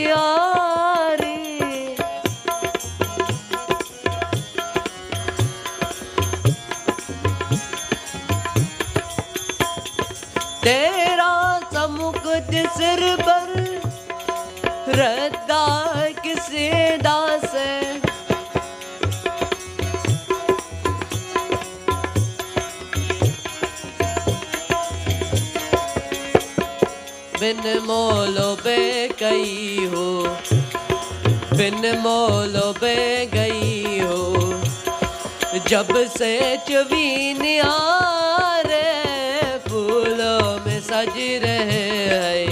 बिहारी। तेरा समुकुट सिर पर रद्दा किसे दास है। बिन मोलो बे गई हो, बिन मोलो बे गई हो, जब से चवीन निहारे फूलों में सज रहे हैं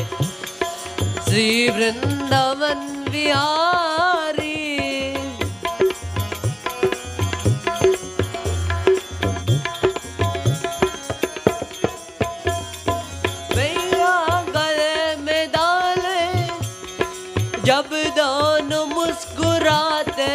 श्री वृंदावन बिहारी। जब दोनों मुस्कुराते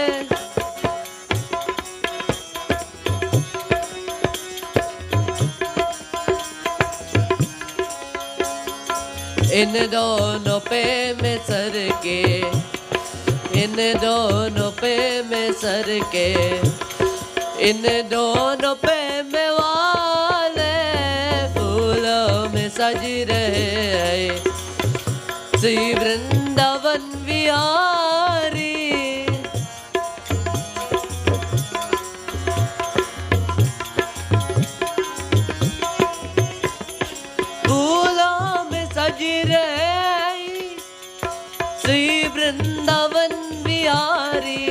इन दोनों पे में सर के, इन दोनों पे में सर के, इन दोनों पे में वाले फूलों में सज रहे हैं श्री वृंदावन बिहारी। फूलों में सज रहे श्री वृंदावन बिहारी।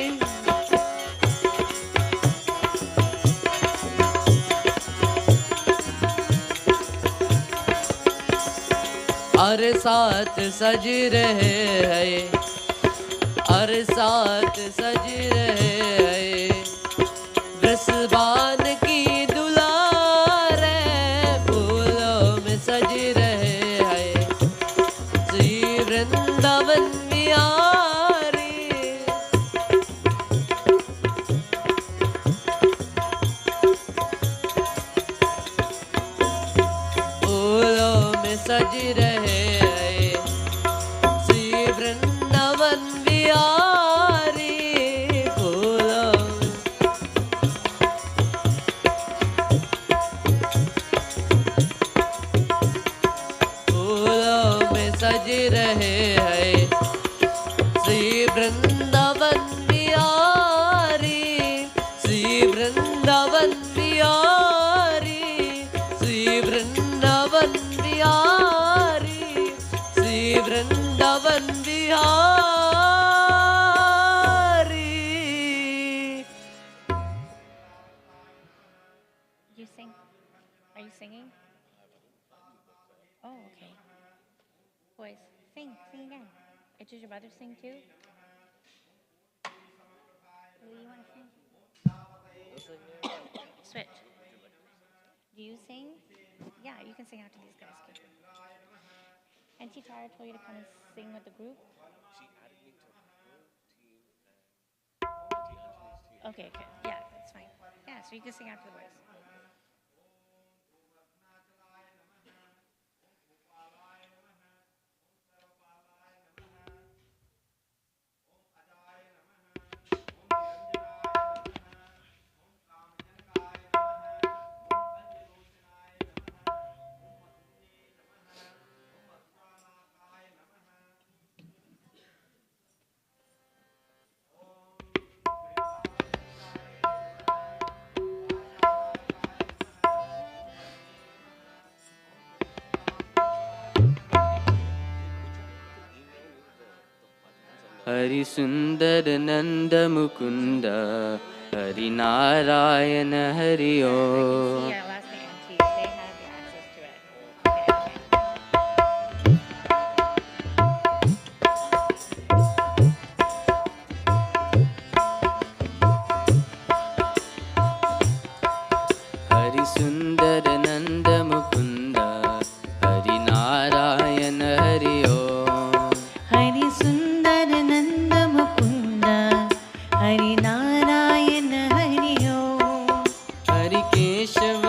और साथ सज रहे हैं, और साथ सज रहे हैं वृषभान की दुलारे फूलों में सज रहे हैं श्री वृंदावन बिहारी। फूलों में सज रहे Did your brother sing too? Do you want to sing? Switch. Do you sing? Yeah, you can sing after these guys. And Tara told you to come and sing with the group? She added me to her team. Okay, good. Yeah, that's fine. Yeah, so you can sing after the boys. Hari सुंदर नंद मुकुंद हरि नारायण हरि ओम। Yeah, last name T. They have the access to it. Hari सुंदर नंद मुकुंद हरि नारायण हरि ओम। हरि सुंदर नंद मुकुंद हरि नारायण हरि ओम। हरि केशव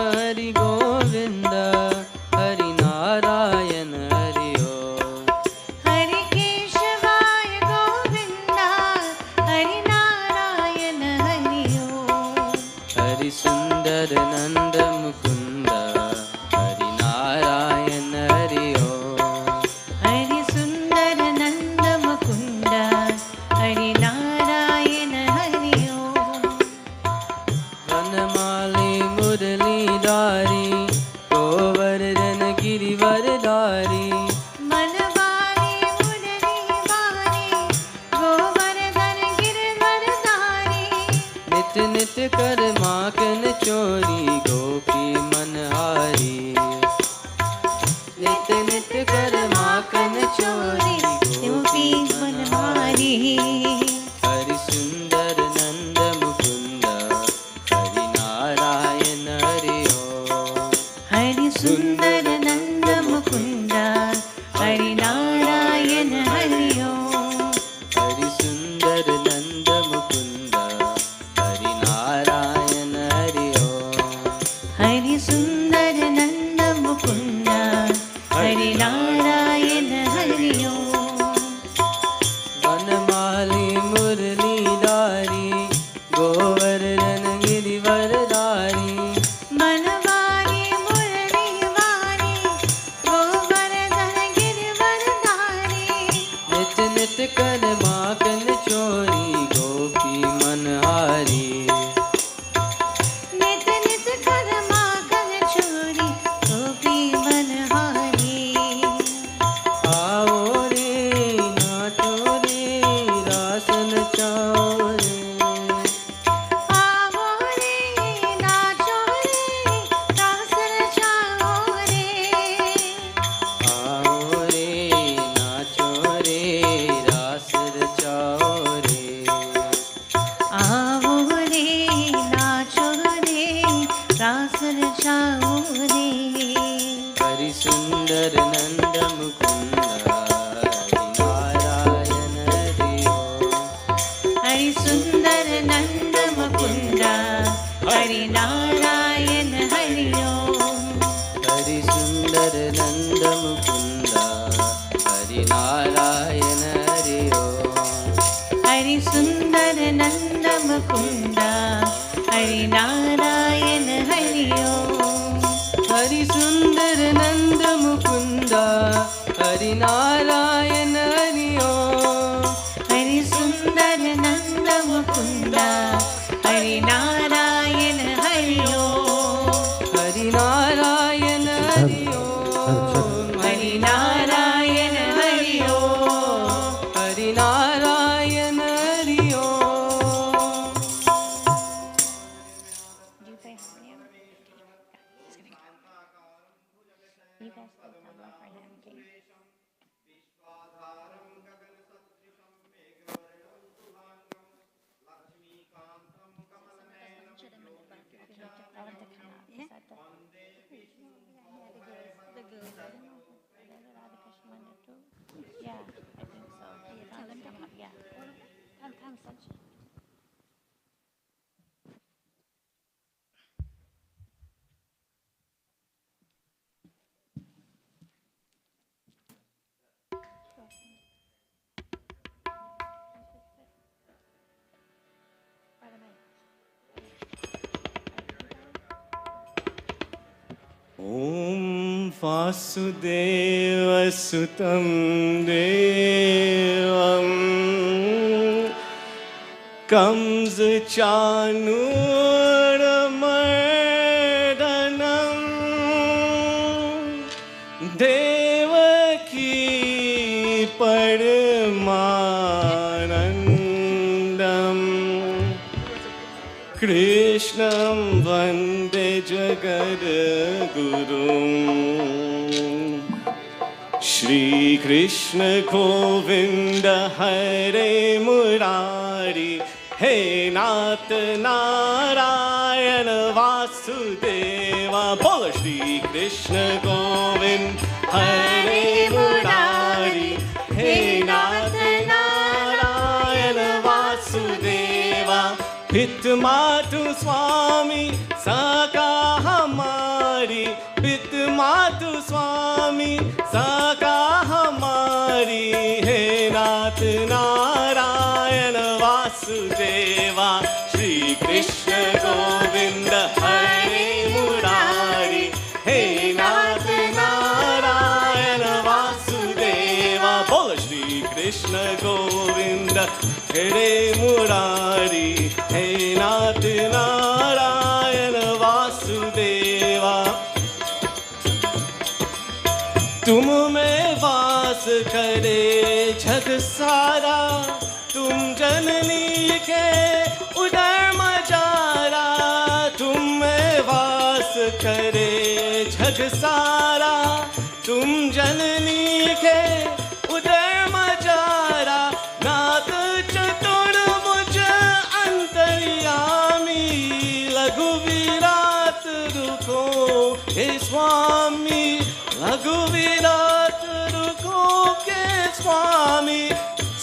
नित नित कर माखन चोरी गोपी मनहारी। नित नित कर माखन चोरी गोपी मनहारी। आओ रे नाचो रे रास नचाओ रे। आओ रे नाचो रे रास रचाओ रे। आओ रे नाचो रे रास रचाओ रे। आओ रे नाचो रे रास रचाओ रे। हरि सुंदर नंद मुकुंद हरि नारायण हरि ओम। हरि सुंदर नंद मुकुंद हरि नारायण हरि ओम। हरि सुंदर नंद मुकुंद हरि नारायण हरि ओम। हरि सुंदर नंद मुकुंद हरि नारायण हरि ओम। हरि सुंदर नंद मुकुंद हरि नारायण हरि ओम। हरि सुंदर नंद मुकुंद हरि नारायण हरि ओम। हरि नारायण हरि ओम। हरि नारायण हरि ओम। हरि नारायण हरि ओम। Do you play harmonium? He's gonna go. You guys play tabla for him, okay? I want to come up. Is that the Radha Krishna Mandir too? Yeah, I think so. Tell them to come up. Yeah. Come, Sanchi. ॐ वासुदेवसुतं देवं कंसचाणूरमर्दनं देवकी परमानन्दम् कृष्णं वन्दे जगद्गुरुं। श्रीकृष्ण गोविन्द हरे मुरारी हे नाथ नारायण वासुदेवा। बोल श्रीकृष्ण गोविन्द हरे मुरारी हे नाथ नारायण वासुदेवा। हित मातु स्वामी सका हमारी। हित मातु स्वामी सका हमारी। हे नाथ नारायण वासुदेवा। श्री कृष्ण गोविंद हरे मुरारी हे नाथ नारायण वासुदेवा। बोल श्री कृष्ण गोविंद हरे मुरारी हे नाथ नारायण वासुदेवा। तुम में वास करे जग सारा। तुम जननी के उदर मजारा। तुम में वास करे जग सारा। तुम जननी के उदर मजारा। नाथ चतुर्भुज अंतर्यामी। लघु विराट रुको हे स्वामी। लघु विराट रुको के स्वामी।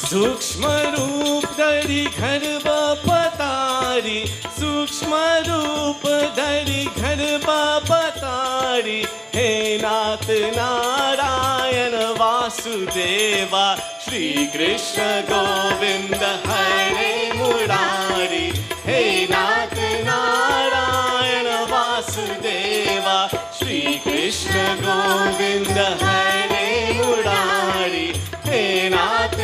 सूक्ष्म रूप धरि गर्भ पतारी। सूक्ष्म रूप धरि गर्भ पतारी। हे नाथ नारायण वासुदेवा। श्री कृष्ण गोविंद हरे मुरारी हे नाथ नारायण वासुदेवा। श्री कृष्ण गोविंद हरे मुरारी हे नाथ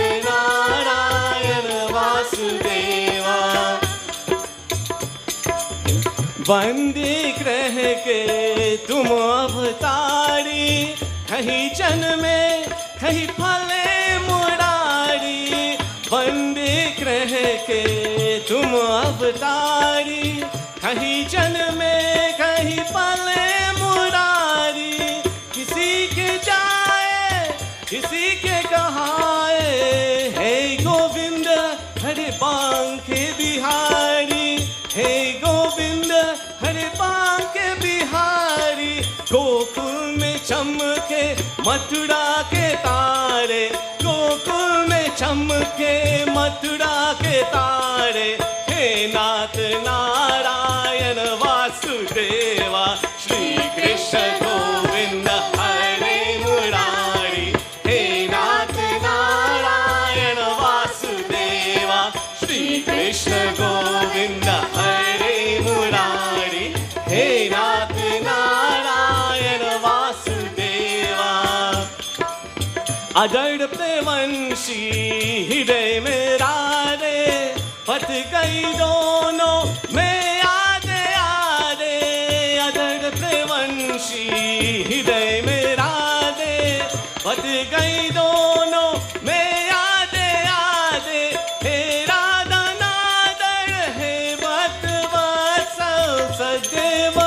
बंदी रह के तुम अवतारी, कहीं जन्मे कहीं फले मुरारी। बंदी रह के तुम अवतारी, कहीं जन्मे कहीं फले मुरारी। किसी के जाए किसी के कहाए, हे गोविंद हरे बांके बिहारी, हे गोविंद हरे बांके बिहारी। गोकुल में चमके मथुरा के तारे, गोकुल में चमके मथुरा के तारे। हे नाथ नारायण वासुदेवा, श्री कृष्ण गोविंद हरे मुरारी। हे नाथ नारायण वासुदेवा, श्री कृष्ण गोविंद हरे मुरारी। हे नाथ नारायण वासुदेवा। अजड़ प्रेमंशी हृदय में राधे, पथ गई दोनों में आधे आधे। अजड़ प्रेमंशी हृदय में राधे, पथ गई दोनों में आधे आधे। हे राधा नादर हे भक्त वत्सल, सदैव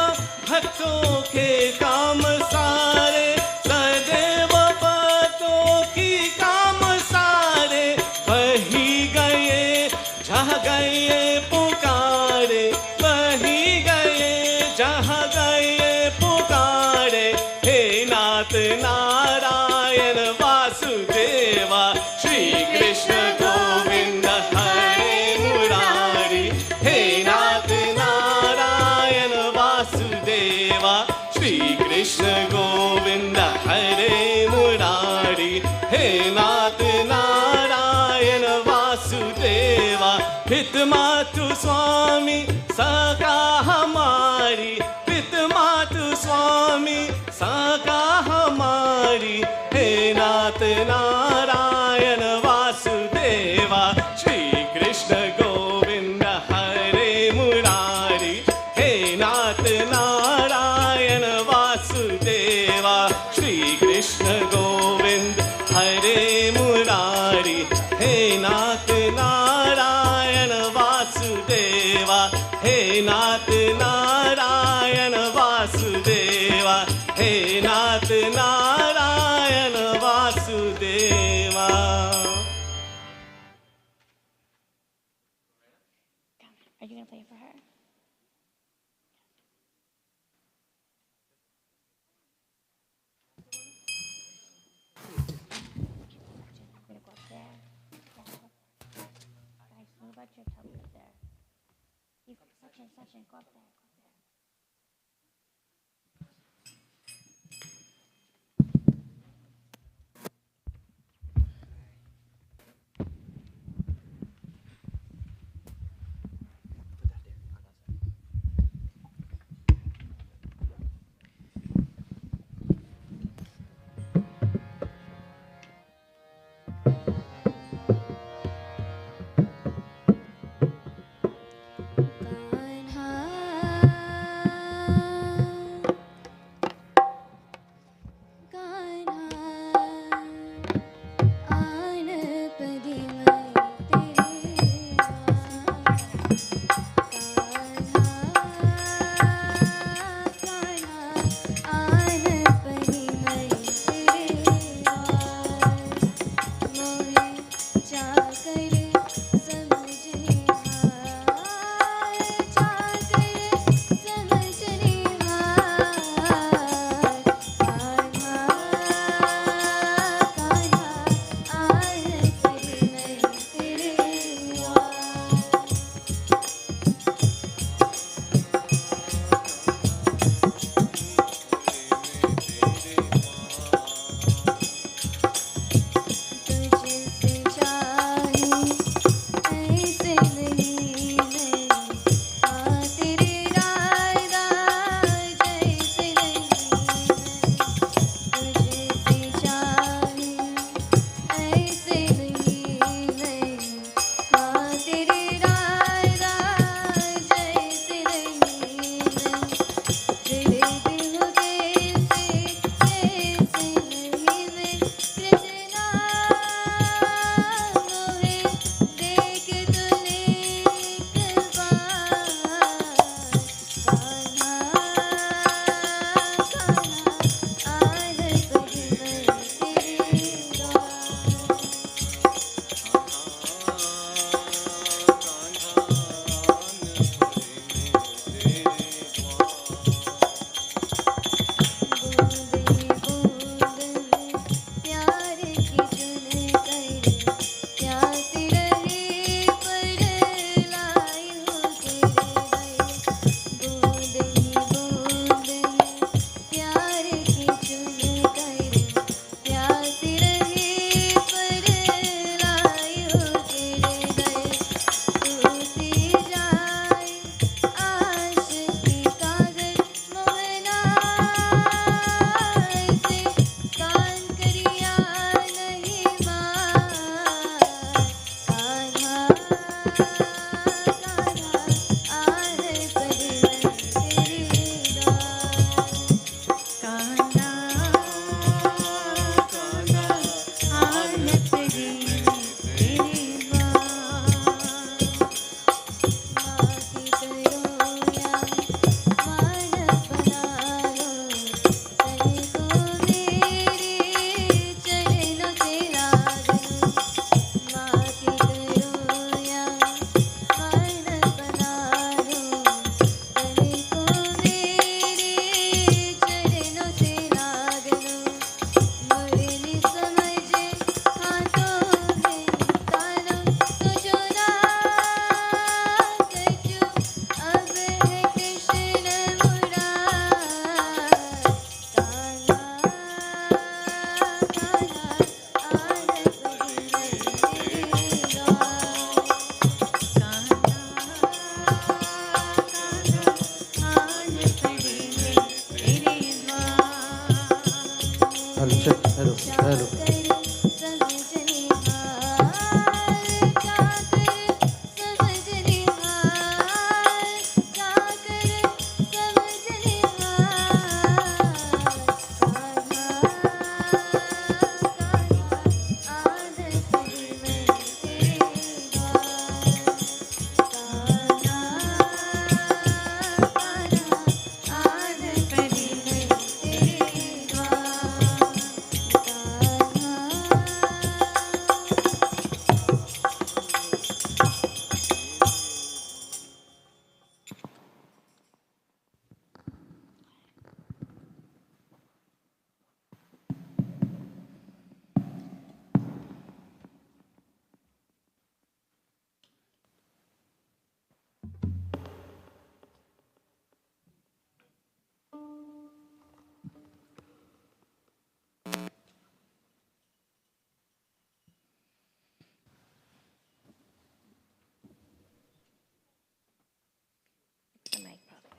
भक्तों के काम सारे, सदैव भक्तों की काम सारे। वही गए जहाँ गए पुकारे, वही गए जहाँ गए पुकारे। हे नाथ नारायण वासुदेवा, श्री कृष्ण गोविंद हरे मुरारी। हे नाथ नारायण वासुदेवा, श्री कृष्ण गोविंद हरे मुरारी। हे नाथ नारायण वासुदेवा। हित मातु स्वामी सका हमारी, हित मातु स्वामी सका हमारी। हे नाथ नारायण वासुदेवा, श्री कृष्ण गोविंद हरे मुरारी। हे नाथ नारायण वासुदेवा, श्री कृष्ण गोविंद हरे मुरारी। हे नाथ नारायण वासुदेवा, हे नाथ नारायण वासुदेवा, हे नाथ Narayan Vasudeva. Are you going to play it for her? I'm going to go up there. Guys, move about your tummy up there. Sachin, go up there. The mic probably.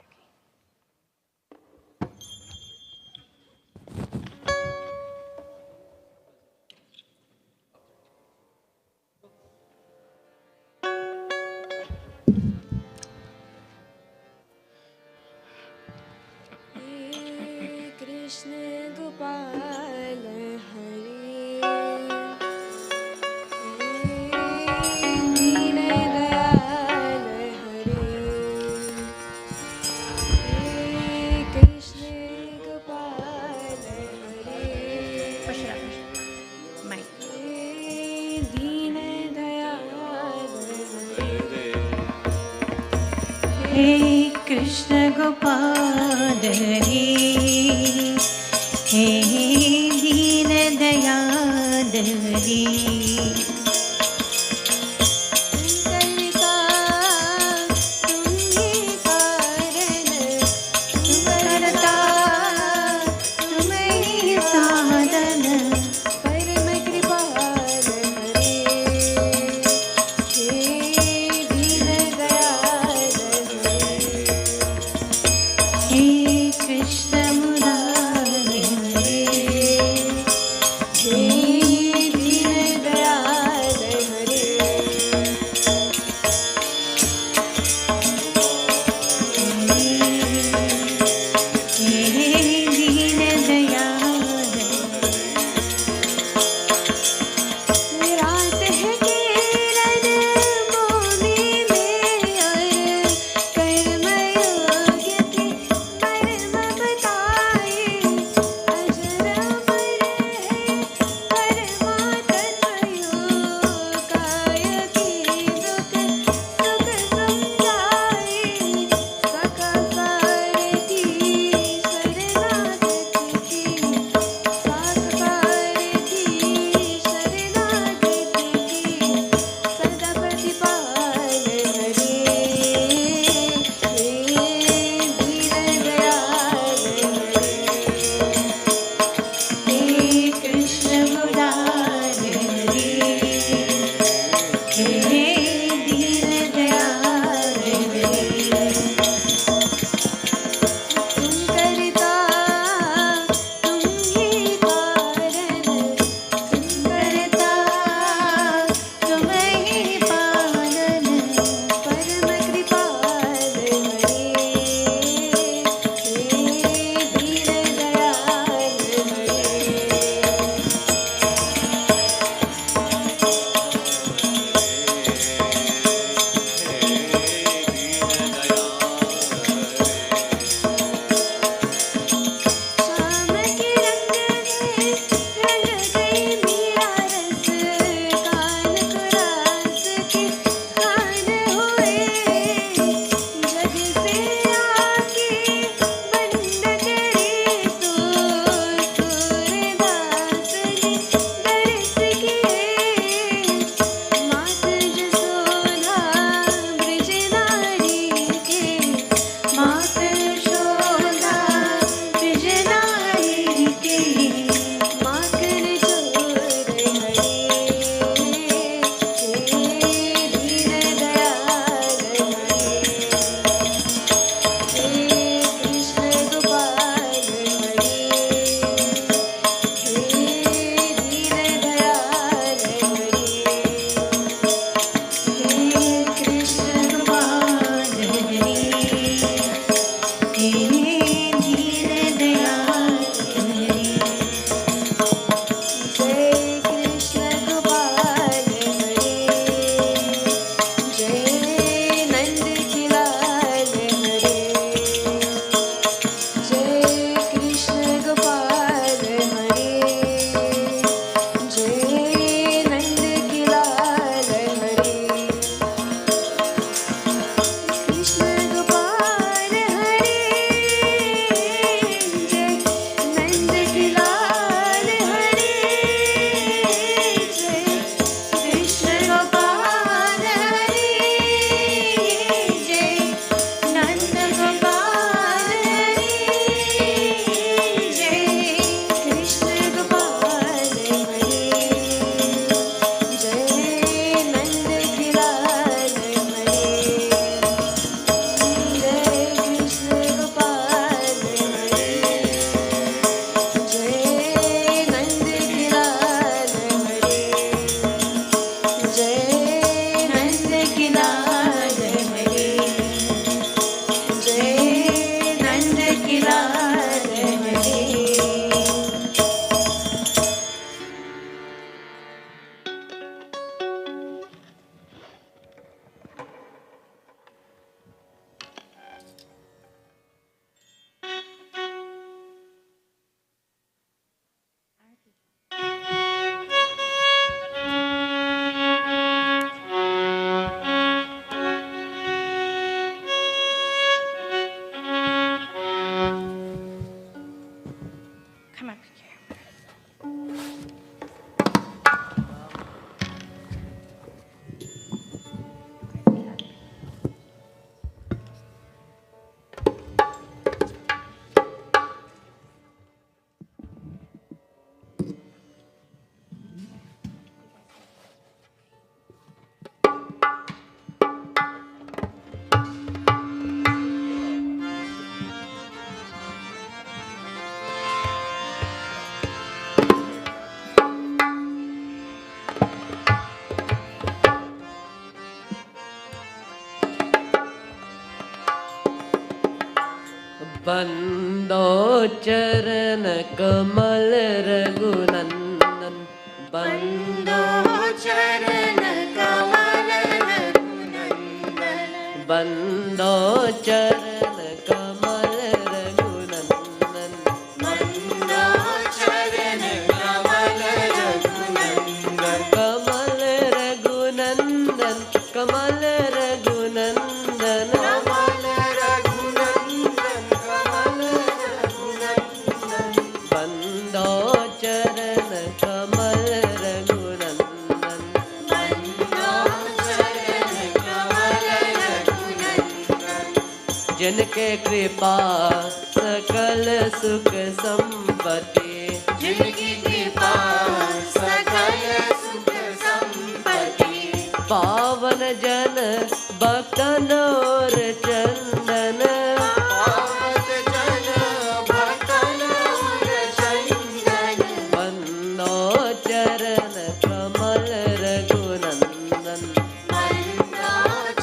Krishna Gopal Hari Deen Dayal Hari Krishna Gopal Hari Push it up. Mic. Deen Dayal Hari Hey Krishna Gopal Hari Hey Deen Dayal Hari Krishna Murari बंदो चरण कमल रघुनंदन बंदो चरण कमल रघुनंदन बंदो चरण कमल रघुनंदन बंदो चरण कमल रघुनंदन कमल रघुनंदन कमल रघुनंदन बंदो चरण कमल रघुनंदन जिनके कृपा सकल सुख संपत्ति जिनकी कृपा सकल सुख संपत्ति पावन जन भक्तन और चंदन पावन जन भक्तन और चंदन बंदो चरण कमल रघुनंदन बंदो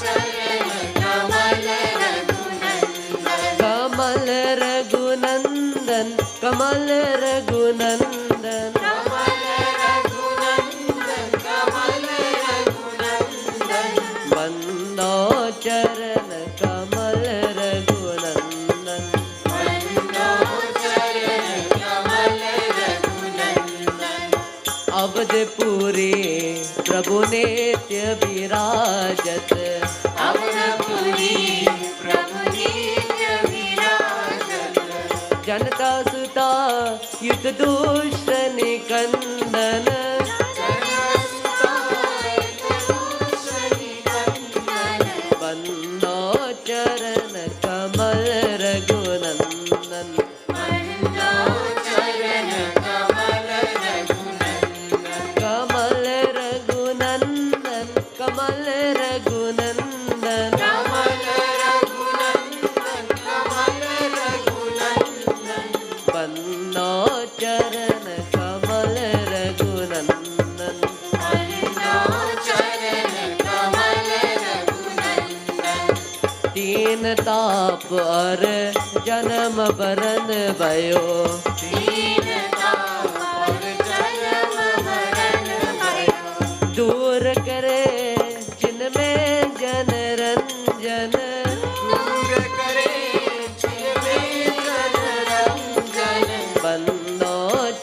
चरण कमल रघुनंदन कमल रघुनंदन कमल रघुनंदन कमल रघुनंदन कमल रघुनंदन बंदो चरण कमल रघुनंदन बंदो चरण कमल रघुनंदन अवधपुरी प्रभु नित्य विराजत अवधपुरी प्रभु नित्य विराजत जनता सुता युद्ध दुष्ट निकंदन बंदो चरण कमल रघुनंदन कमल रघुनंदन कमल रघुनंदन बंदो चरण कमल रघुनंदन तीन ताप और जन्म बरन भयो दूर करे जिनमें जन रंजन बंदो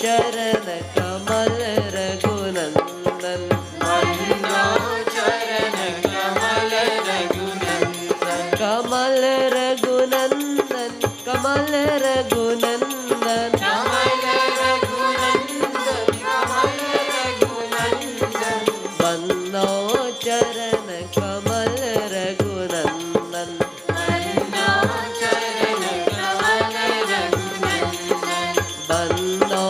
चरण कमल रघुनंदन कमल रघुनंदन कमल रघुनंदन बंदो चरण कमल रघुनंदन बंदो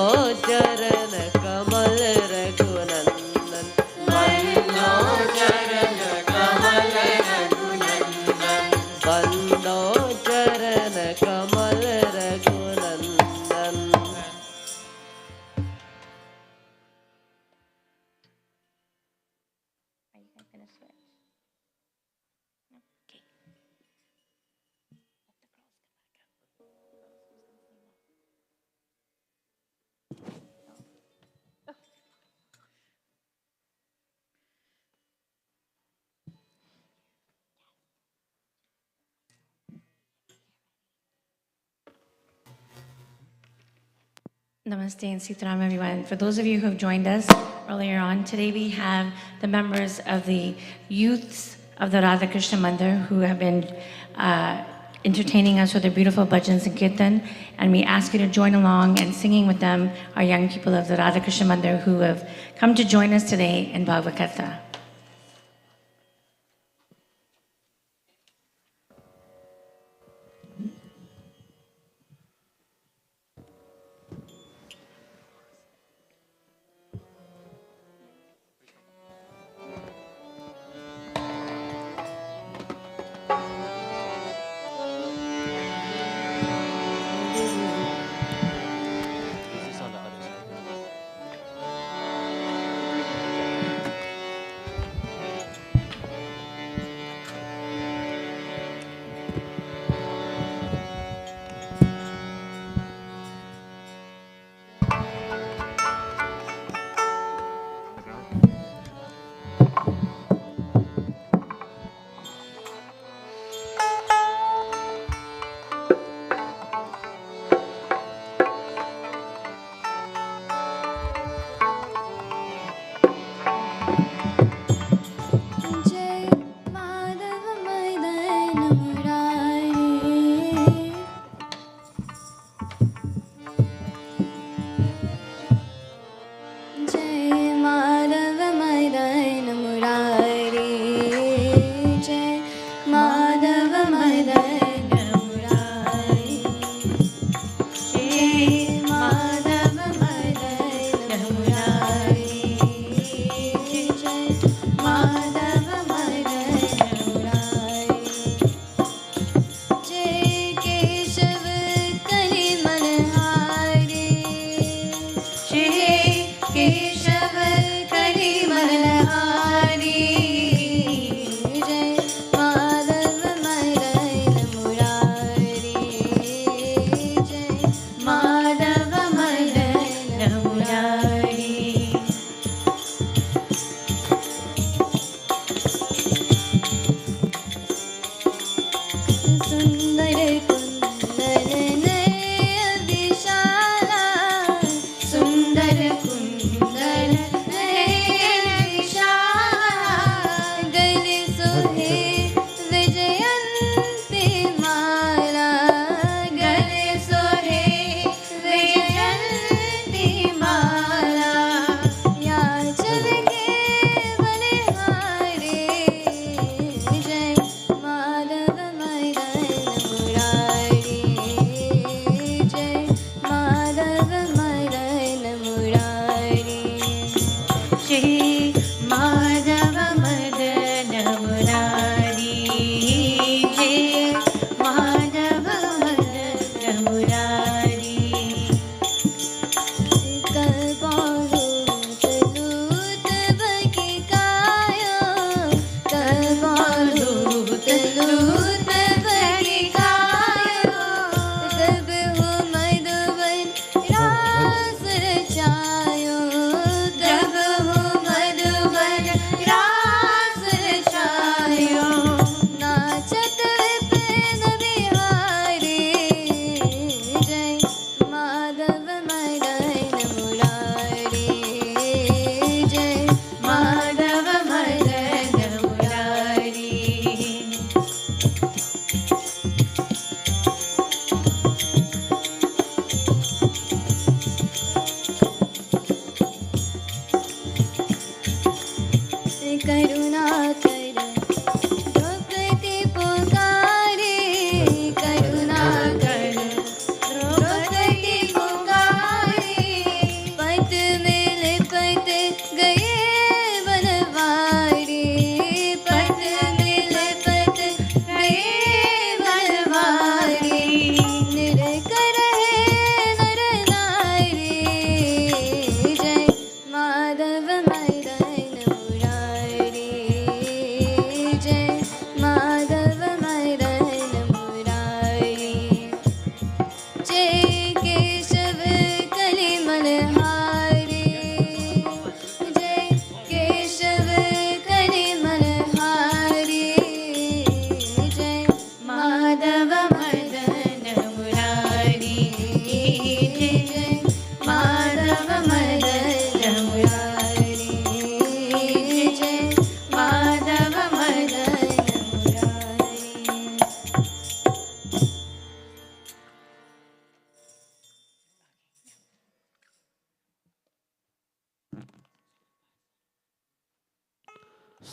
चरण कमल रघुनंदन बंदो चरण कमल Raghunandan Are you guys gonna switch? No? Okay. Let the girls come back out. Who's gonna sing now? Namaste and Sitaram, everyone. For those of you who have joined us earlier on, today we have the members of the youths of the Radha Krishna Mandir who have been entertaining us with their beautiful bhajans and kirtan, and we ask you to join along and singing with them, our young people of the Radha Krishna Mandir who have come to join us today in Bhagavad Katha. This is on the other side.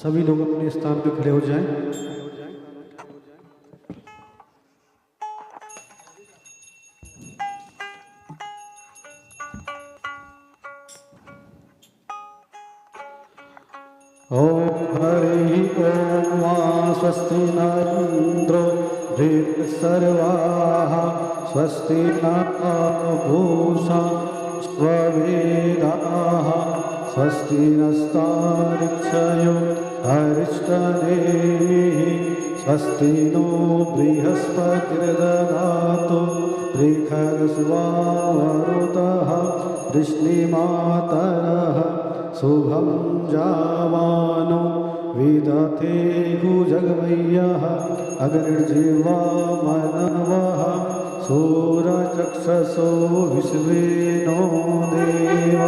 सभी लोग अपने स्थान पर खड़े हो जाएं। ओम हरि ओम मा स्वस्ति न इंद्रो सर्वाः स्वस्ति न पूषा स्ववेदाः स्वस्ति नस्तारिक्षयो अरिष्टनेमिः स्वस्ति नो बृहस्पतिर्दधातु बृहस्पतिर्वावरुतः वृष्णिमातरः शुभं जावानो विदते गुजगमय्यः अग्निर्जीवा मनवः सूरचक्षसो विश्वेनो देव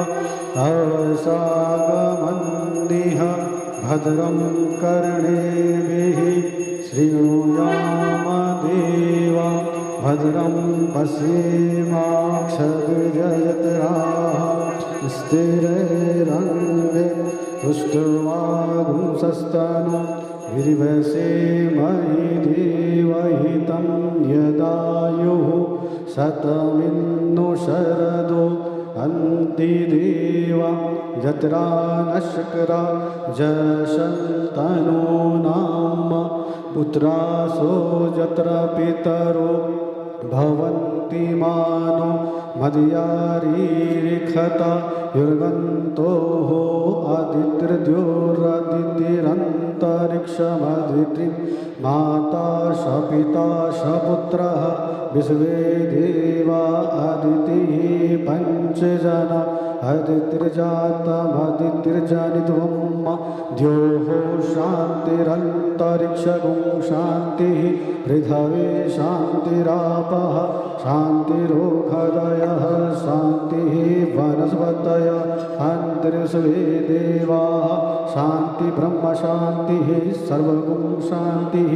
अवसागमन्दिः भद्रं कर्णेभिः शृणुयाम देवा भद्रं पश्येमाक्षभिर्यजत्राः स्थिरैरङ्गे तुष्टवागुंसस्तनो विर्वसेमहि देवहितं यदायुः शतमिन्नो शरदो अन्तिदेवा जत्रा नशकरा जशन्तनो नाम पुत्रासो जत्र पितरो भवन्ति मानो मदयारीरिखता युर्गन्तोः आदित्यर्द्योरदितिरन्तरिक्षमदितिं माता स पिता स पुत्रः विश्वे देवा अदितिः पञ्चजना अदितिर्जातमदितिर्जनित्वं द्योः शान्तिरन्तरिक्षगुं शान्तिः पृथ्वी शान्तिरापः शान्तिरोषधयः शान्तिः वनस्पतयः शान्तिर्विश्वे देवाः शान्ति ब्रह्म शान्तिः सर्वगुं शान्तिः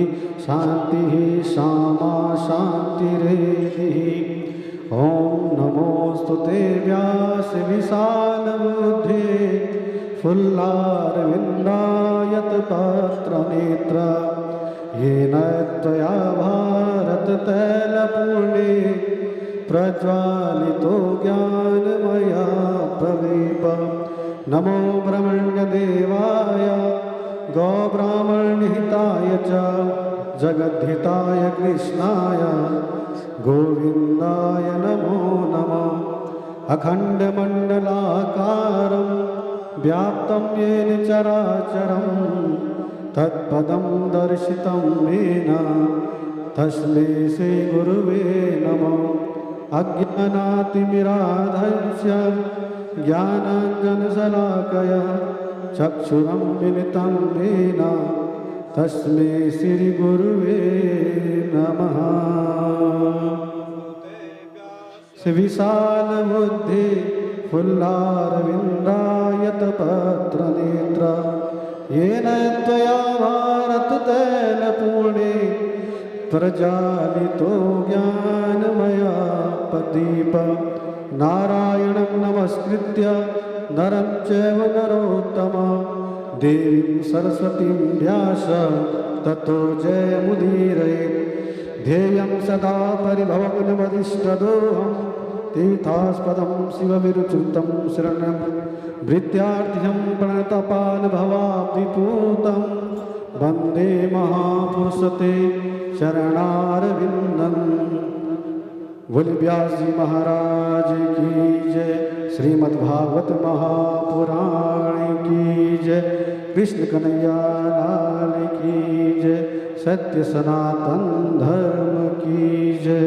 शान्तिः श्यामा शान्तिरेधिः। ॐ नमोऽस्तुते व्यास विशालबुद्धे फुल्लारविन्दायतपत्रनेत्र येन त्वया भारततैलपूर्णे प्रज्वालितो ज्ञानमया प्रदीप। नमो ब्रह्मण्यदेवाय गौब्राह्मणहिताय च जगद्धिताय कृष्णाय गोविन्दाय नमो नमः। अखण्डमण्डलाकारं व्याप्तं येन चराचरं तत्पदं दर्शितं येन तस्मै श्रीगुरुवे नमः। अज्ञानातिमिराधस्य ज्ञानाञ्जनशलाकया चक्षुरुन्मिलितं येन तस्मै श्रीगुरुवे नमः। विशालबुद्धि फुल्लारविन्दायतपत्रनेत्र येन त्वया भारततैलपूर्णे प्रज्वालितो ज्ञानमया प्रदीप। नारायणं नमस्कृत्य नरं चैव नरोत्तमं देवीं सरस्वतीं व्यास ततो जयमुदीरयेत्। ध्येयं सदा परिभवग्नमदिष्टदोहं तीर्थास्पदं शिवविरचितं शरणं भृत्यार्थिं प्रणतपालभवाब्धिपूतं वन्दे महापुरुषते शरणारविन्दम्। बोल व्यास जी महाराज की जय। श्रीमद्-भागवत महापुराण की जय। कृष्ण कन्हैया लाल की जय। सत्य सनातन धर्म की जय।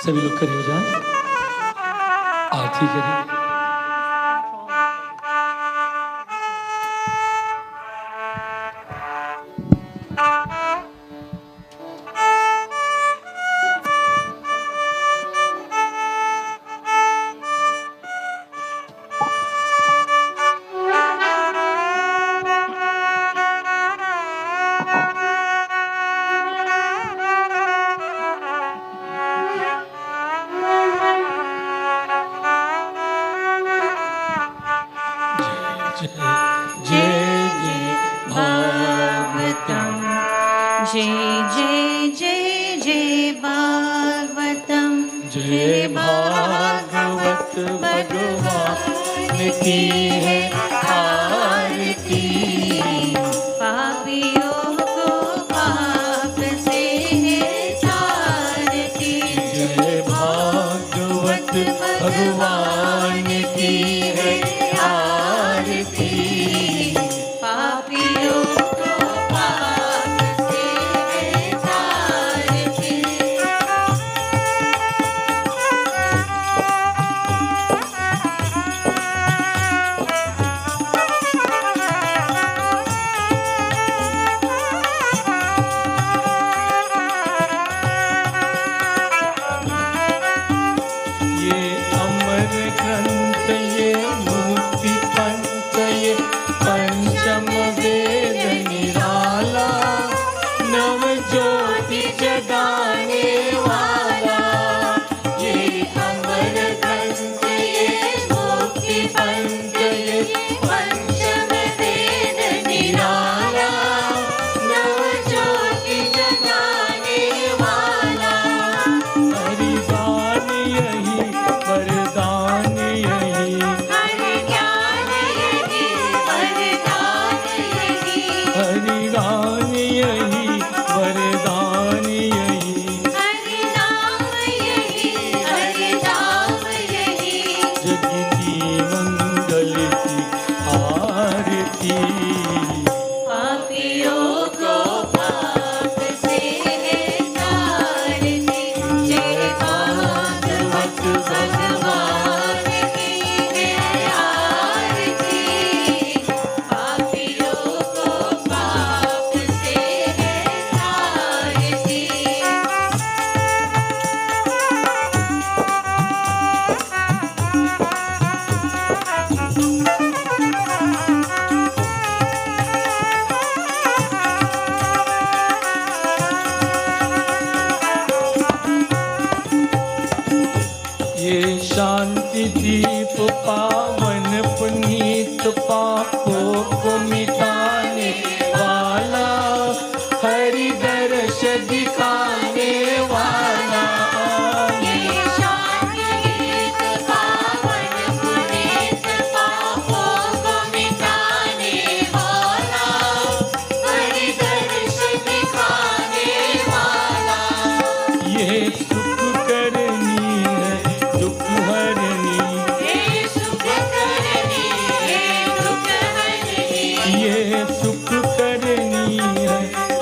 सभी लोग खड़े हो जाएं, आरती करें। जय जय जय जय भागवतम, जय भागवत भगवान की है आरती, पापियों को पाप से है तारती। जय भागवत भगवान की है आरती, पापियों को पाप से है तारती। ये अमर ग्रंथ ये मुक्ति पंथ ये पंचम वेद निराला, नव ज्योति जगाने वाला। ये अमर ग्रंथ ये मुक्ति पंथ ये पंचम वेद निराला, नव ज्योति जगाने वाला। हरिदान यही वरदान यही, हरि ज्ञान यही वरदान यही, हरिदान यही वरदान यही, हरि नाम यही, हरि नाम यही। जगती मंगल की आरती, पापियों को पाप से है तारती। जय भागवत भगवान की है आरती, पापियों को पाप से है तारती। ये शांति दीप पावन पुनीत पापों को मिटाने वाला, हरि दर्श दिखाने वाला। ये शांति गीत पावन पुनीत पापों को मिटाने वाला, हरि दर्श दिखाने वाला। ये सुख करनी है दुख हरनी, ये सुख करनी है दुख हरनी, ये सुख करनी है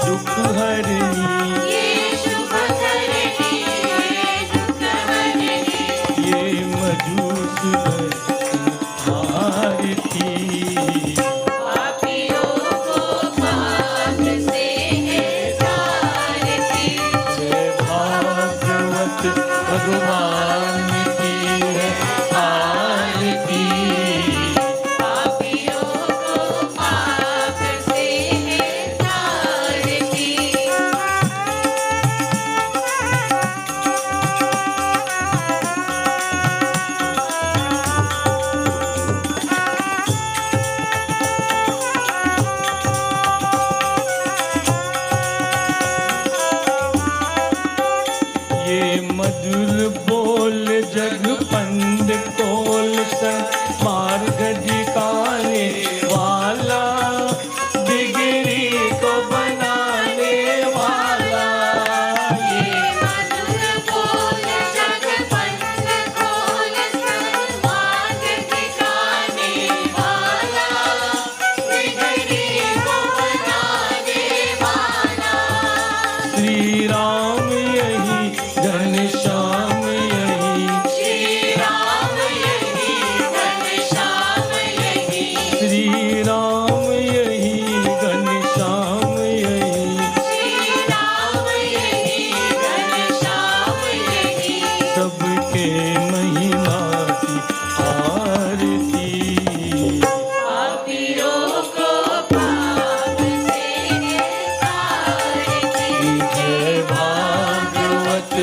दुख हरनी, ये सुख करनी है दुख हरनी। ये मधुसूदन आरती, पापियों को पाप से है तारती। जय भागवत भगवान की है आरती, पापियों को पाप से है तारती। ये मधुर बोल जग पंद कोल सन मार्ग दिखाने वाला, बिगड़ी को बनाने वाला। ये मधुर बोल जग पंथ खोल सन्मार्ग दिखाने वाला, बिगड़ी को बनाने वाला। श्री राम यही घनश्याम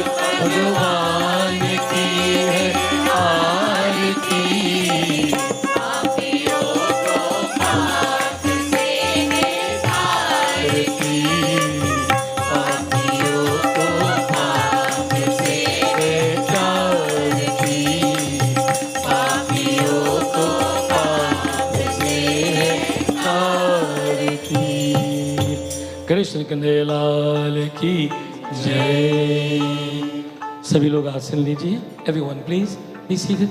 भगवान की है आरती। पापियों को पाप से तारती, पापियों को पाप से तारती, पापियों को पाप से तारती। कृष्ण कन्हैया लाल की जय। सभी लोग आसन लीजिए। Everyone please be seated.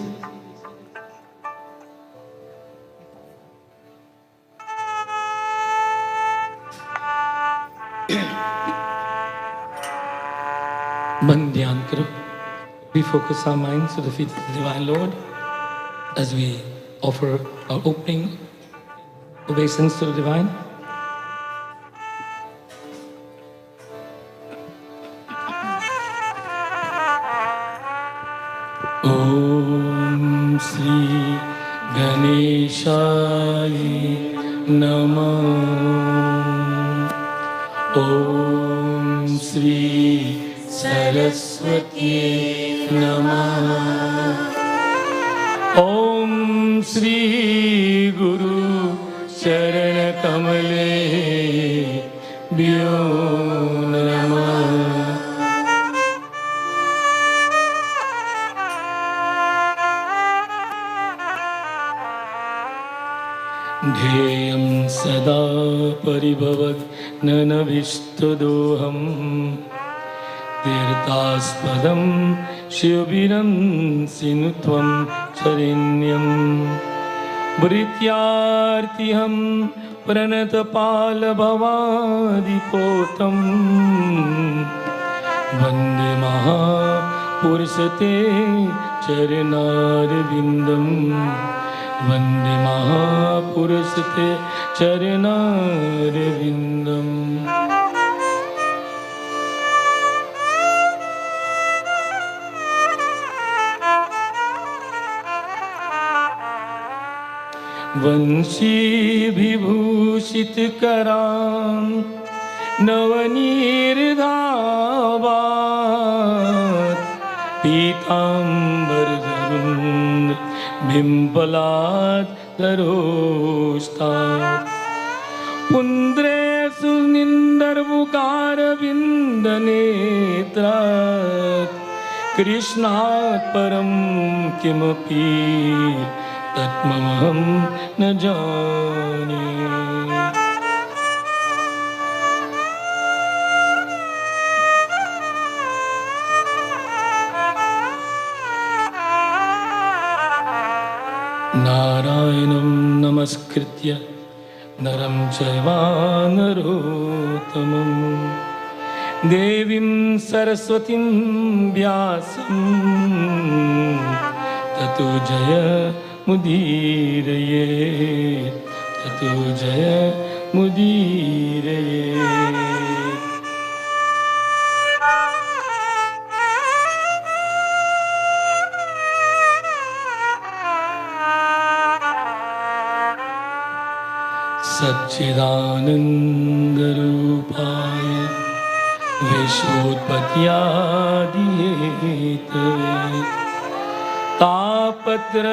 मन ध्यान करो। We focus our minds to the feet of the Divine Lord as we offer our opening obeisance to the Divine. Om Shri Ganeshaya Namah. Om Shri Saraswati Namah. Om Shri Guru Charan Kamale Bhyo Namah. ध्येयं सदा परिभवग्ननभिष्टदोहं तीर्थास्पदं शिवबिरं सिनुत्वं चरण्यं भृत्यार्तिहं प्रणतपालभवादिपोतं वन्दे महापुरुषते चरणारविन्दम् वन्दे महापुरुषते चरणारविन्दम्। वंशीविभूषितकरां नवनीर्धावात् पीताम्बरधरुन् बिम्बलात् दरोष्टात् पुन्द्रेषु निन्दर्वुकारविन्दनेत्रात् कृष्णात् परं किमपि तत्त्वमहं न जाने। नारायणं नमस्कृत्य नरं चैव नरोत्तमं देवीं सरस्वतीं व्यासं ततो जयमुदीरये, ततो जयमुदीरये। सच्चिदानन्दरूपाय विश्वोत्पत्त्यादिहेतवे तापत्रविनाशाय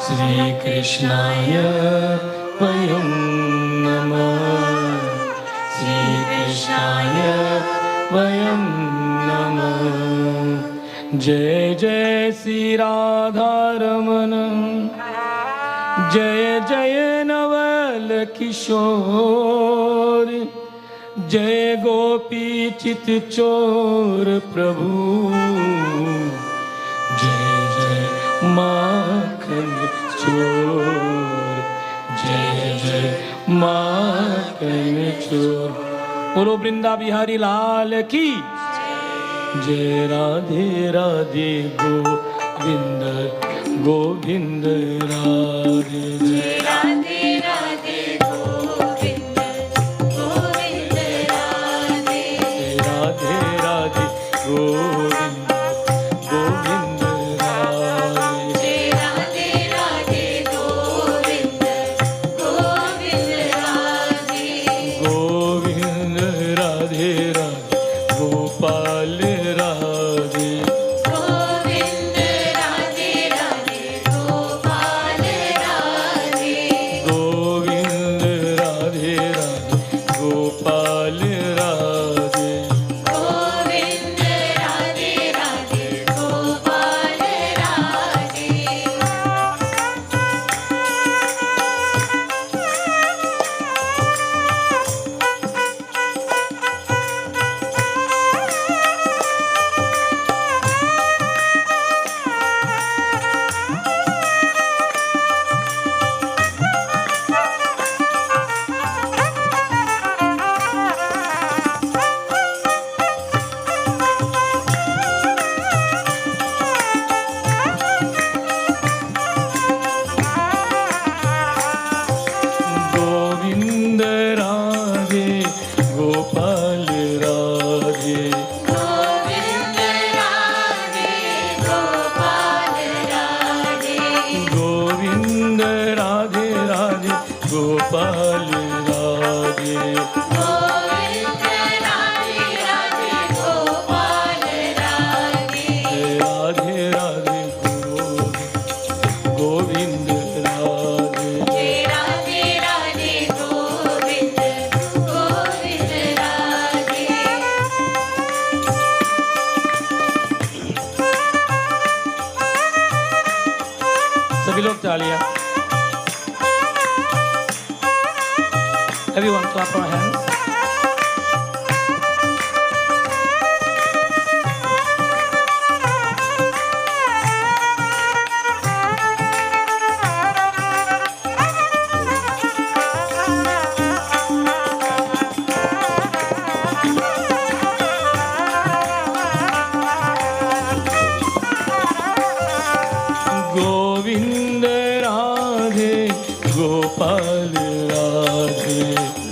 श्रीकृष्णाय वयं नमः, श्रीकृष्णाय वयं नमः। जय जय श्री राधारमण, जय जय नवल किशोर, जय गोपी चित चोर प्रभु, जय जय माखन चोर, जय जय माखन चोर। बोलो वृंदा बिहारी लाल की जय। राधे राधे गोविंद गोविंद राधे जय। राधे राधे गोविंद गोविंद राधे, राधे राधे गोविंद गोविंद राधे, राधे राधे गोविंद गोविंद राधे, गोविंद राधे राधे गोपाल राधे गोविंद राधे राधे गोपाल राधे गोविंद राधे राधे गोपाल राधे गोविंद राधे राधे गोपाल राधे गोविंद राधे गोपाल राधे गोविंद राधे गोपाल राधे गोविंद राधे राधे गोपाल राधे गोविंद राधे राधे गोपाल राधे राधे राधे गोविंद राधे जय राधे राधे गोविंद गोविंद राधे सभी लोग तालियां Everyone clap our hands. Govind Radhe Gopal Radhe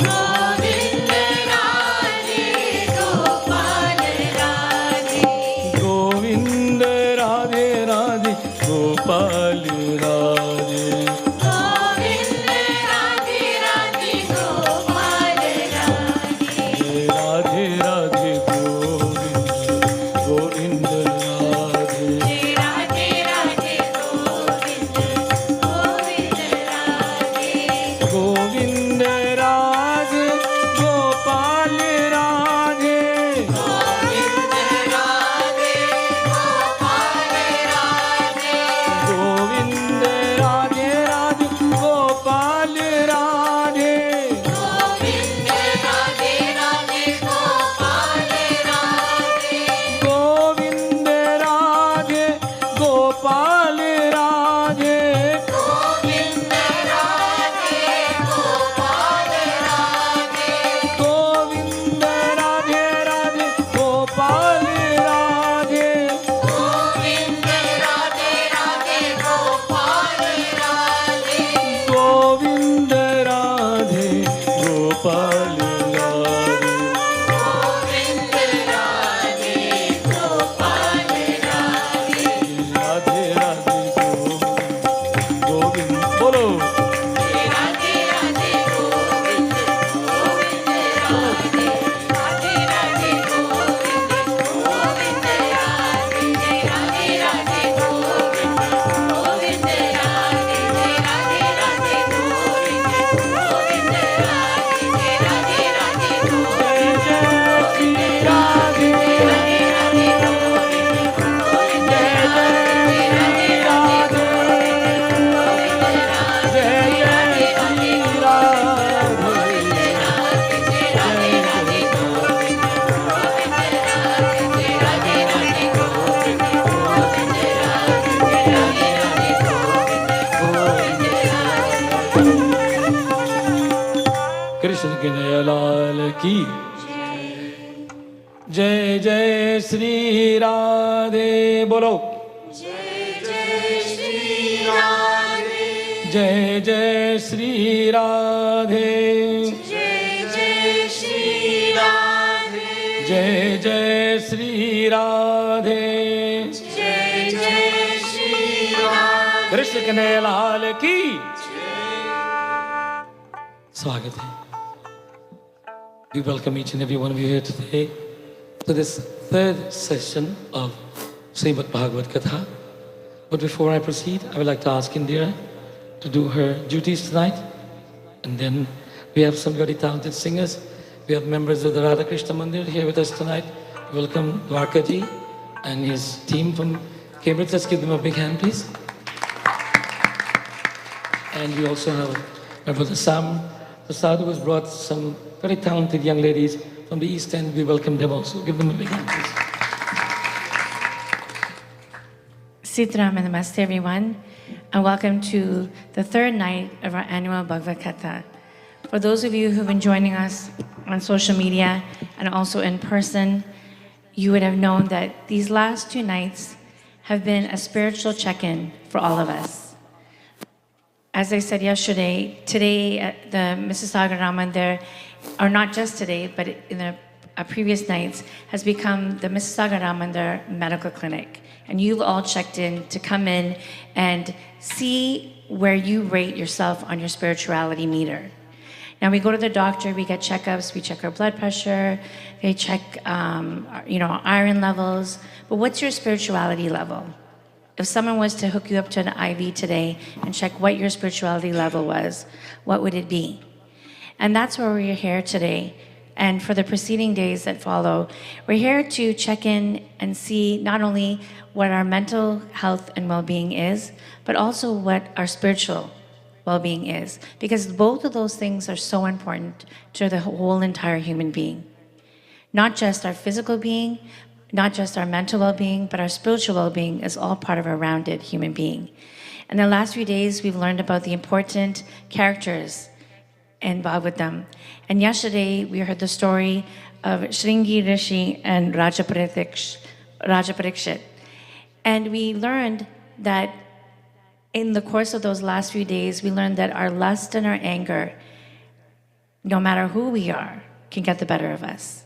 Govind Radhe Gopal Radhe Govind Radhe Radhe Gopal Radhe Govind Radhe Radhe Gopal Radhe Radhe Radhe Govind Radhe जय राधे राधे गोविंद गोविंद राधे गोविंद राधे गोपाल राधे गोविंद राधे गोपाल राधे गोविंद राधे राधे गोपाल राधे गोविंद राधे राधे गोपाल राधे गोविंद राधे गोपाल राधे गोविंद राधे गोपाल राधे गोविंद राधे राधे गोपाल राधे गोविंद राधे राधे गोपाल राधे गोविंद राधे गोपाल राधे गोविंद राधे गोपाल राधे राधे राधे गोविंद बोलो जय राधे राधे गोविंद गोविंद राधे राधे राधे गोविंद गोविंद राधे जय राधे राधे गोविंद गोविंद राधे जय राधे राधे गोविंद गोविंद राधे जय राधे राधे गोविंद जय श्री राधे राधे राधे गोविंद गोविंद राधे जय राधे राधे गोविंद राधे जय राधे राधे श्री गोविंद राधे जय राधे राधे गोविंद गोविंद राधे जय राधे राधे गोविंद गोविंद राधे जय राधे राधे गोविंद गोविंद राधे कृष्ण कन्हैयालाल की जय जय श्री राधे बोलो जय जय श्री राधे जय जय श्री राधे जय जय श्री राधे जय जय श्री राधे जय जय श्री राधे कृष्ण कन्हैयालाल की स्वागत है We welcome each and every one of you here today to this third session of Śrīmad-Bhāgavad Katha. But before I proceed, I would like to ask Indira to do her duties tonight. And then we have some very talented singers. We have members of the Radha Krishna Mandir here with us tonight. Welcome Dwarkaji and his team from Cambridge. Let's give them a big hand, please. And we also have my brother Sam Prasad, who has brought some very talented young ladies from the East End. We welcome them also. Give them a big hand, please. Sitaram and Namaste, everyone, and welcome to the third night of our annual Bhagavad Katha. For those of you who've been joining us on social media and also in person, you would have known that these last two nights have been a spiritual check-in for all of us. As I said yesterday, today at the Mississauga Mandir, or not just today, but in the previous nights, has become the Mississauga Mandir Medical Clinic. And you've all checked in to come in and see where you rate yourself on your spirituality meter. Now we go to the doctor, we get checkups, we check our blood pressure, they check iron levels, but what's your spirituality level? If someone was to hook you up to an IV today and check what your spirituality level was, what would it be? And that's where we're here today. And for the preceding days that follow, we're here to check in and see not only what our mental health and well-being is, but also what our spiritual well-being is. Because both of those things are so important to the whole entire human being. Not just our physical being, not just our mental well-being, but our spiritual well-being is all part of a rounded human being. In the last few days, we've learned about the important characters in Bhagavatam. And yesterday, we heard the story of Shringi Rishi and Raja Parikshit. And we learned that in the course of those last few days, we learned that our lust and our anger, no matter who we are, can get the better of us.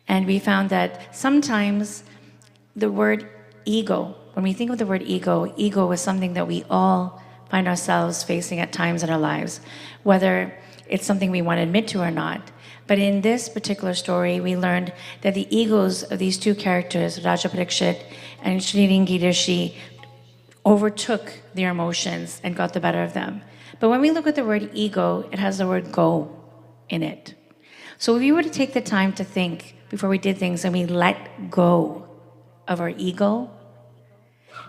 And we found that sometimes the word ego, when we think of the word ego, ego is something that we all find ourselves facing at times in our lives, whether it's something we want to admit to or not. But in this particular story, we learned that the egos of these two characters, Raja Parikshit and Shringi Rishi, overtook their emotions and got the better of them. But when we look at the word ego, it has the word go in it. So if you were to take the time to think before we did things and we let go of our ego,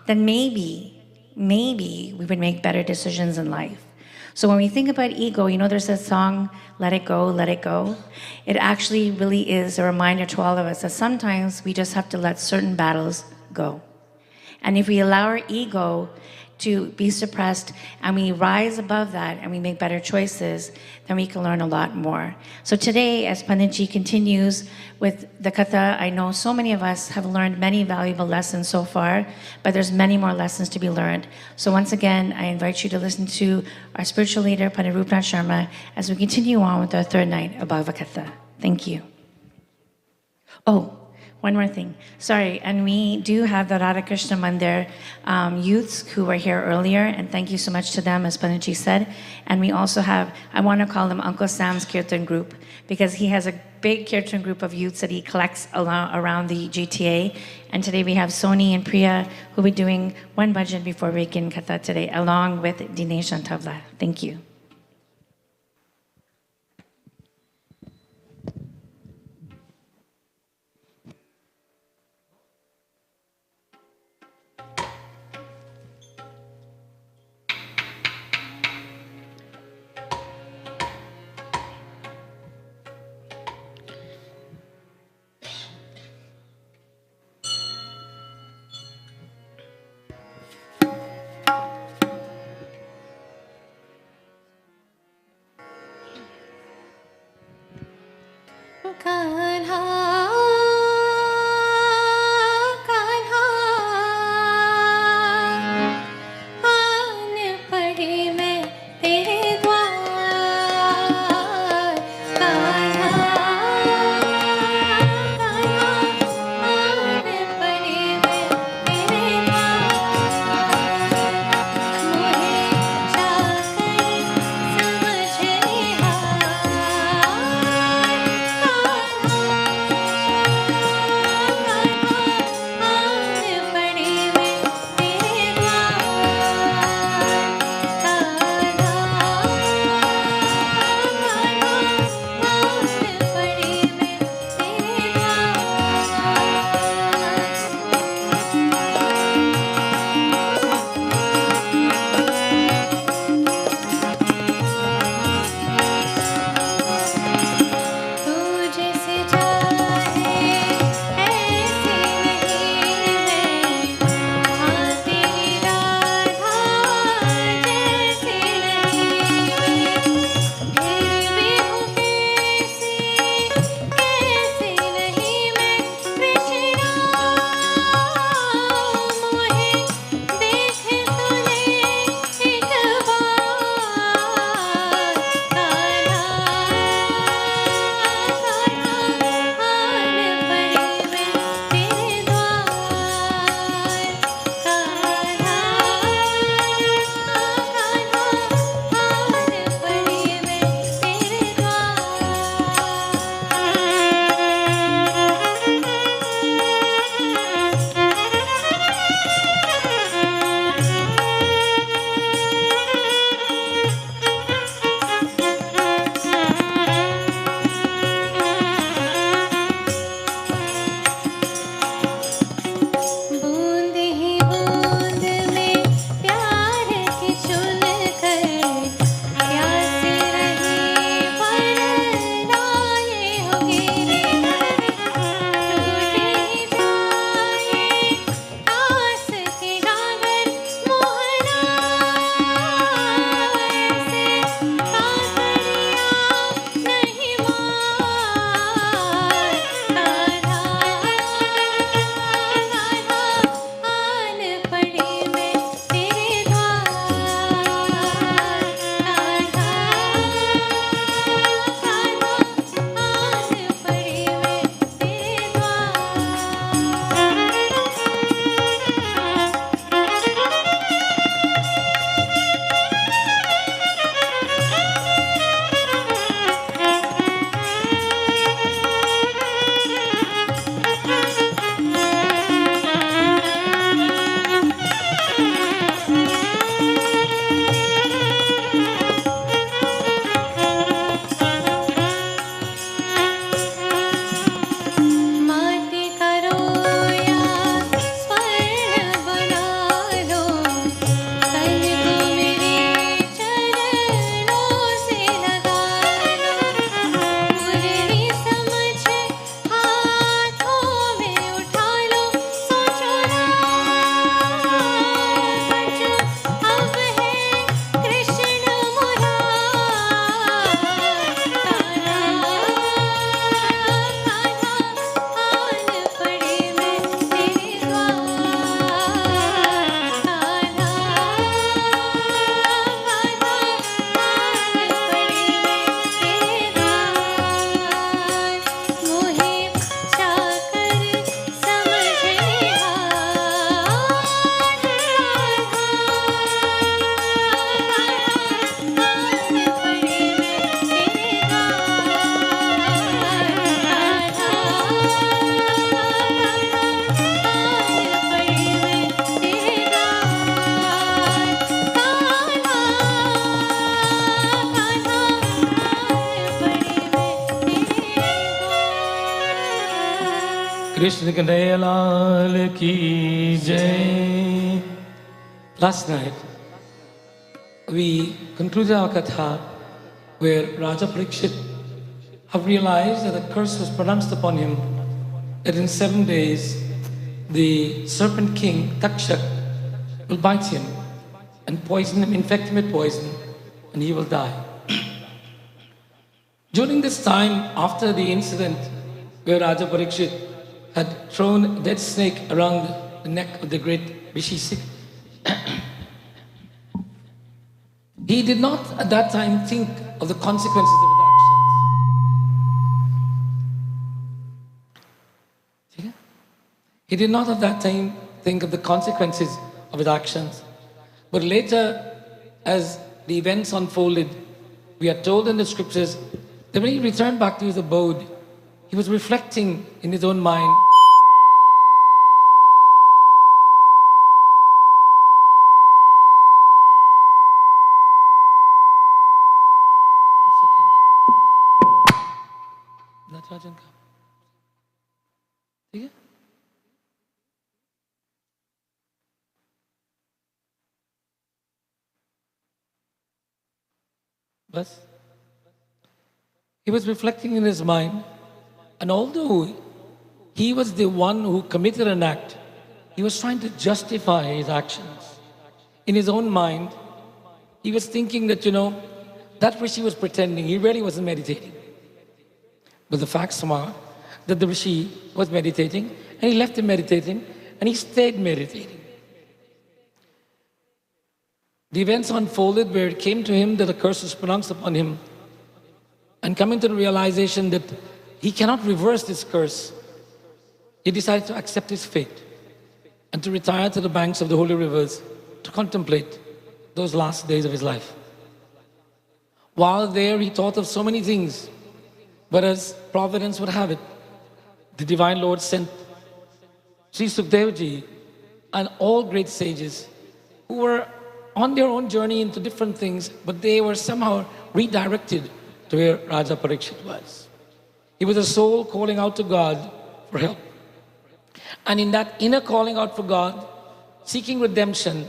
then maybe we would make better decisions in life. So when we think about ego, you know there's that song, Let It Go, Let It Go? It actually really is a reminder to all of us that sometimes we just have to let certain battles go. And if we allow our ego to be suppressed and we rise above that and we make better choices, then we can learn a lot more. So today, as Panditji continues with the Katha, I know so many of us have learned many valuable lessons so far, but there's many more lessons to be learned. So once again, I invite you to listen to our spiritual leader, Pandit Rupnath Sharma, as we continue on with our third night of Bhagavad Katha. Thank you. Oh, one more thing. Sorry, and we do have the Radha Krishna Mandir youths who were here earlier, and thank you so much to them, as Panditji said. And we also have, I want to call them Uncle Sam's Kirtan group, because he has a big Kirtan group of youths that he collects around the GTA. And today we have Soni and Priya, who will be doing one bhajan before we begin Katha today, along with Dinesh and Tavla. Thank you. Krishna Kanhaiya Lal Ki Jai. Last night, we concluded our katha where Raja Parikshit have realized that a curse was pronounced upon him, that in 7 days the serpent king, Takshak, will bite him and poison him, infect him with poison, and he will die. During this time, after the incident where Raja Parikshit had thrown a dead snake around the neck of the great Rishi, he did not at that time think of the consequences of his actions. He did not at that time think of the consequences of his actions. But later, as the events unfolded, we are told in the scriptures that when he returned back to his abode, he was reflecting in his own mind. It's okay. Natarajan ka. ठीक है? बस. He was reflecting in his mind, and although he was the one who committed an act, he was trying to justify his actions. In his own mind, he was thinking that, that Rishi was pretending, he really wasn't meditating. But the facts are that the Rishi was meditating, and he left him meditating, and he stayed meditating. The events unfolded where it came to him that a curse was pronounced upon him, and coming to the realization that he cannot reverse this curse, he decided to accept his fate and to retire to the banks of the holy rivers to contemplate those last days of his life. While there, he thought of so many things, but as providence would have it, the Divine Lord sent Sri Sukadevji and all great sages who were on their own journey into different things, but they were somehow redirected to where Raja Parikshit was. He was a soul calling out to God for help. And in that inner calling out for God, seeking redemption,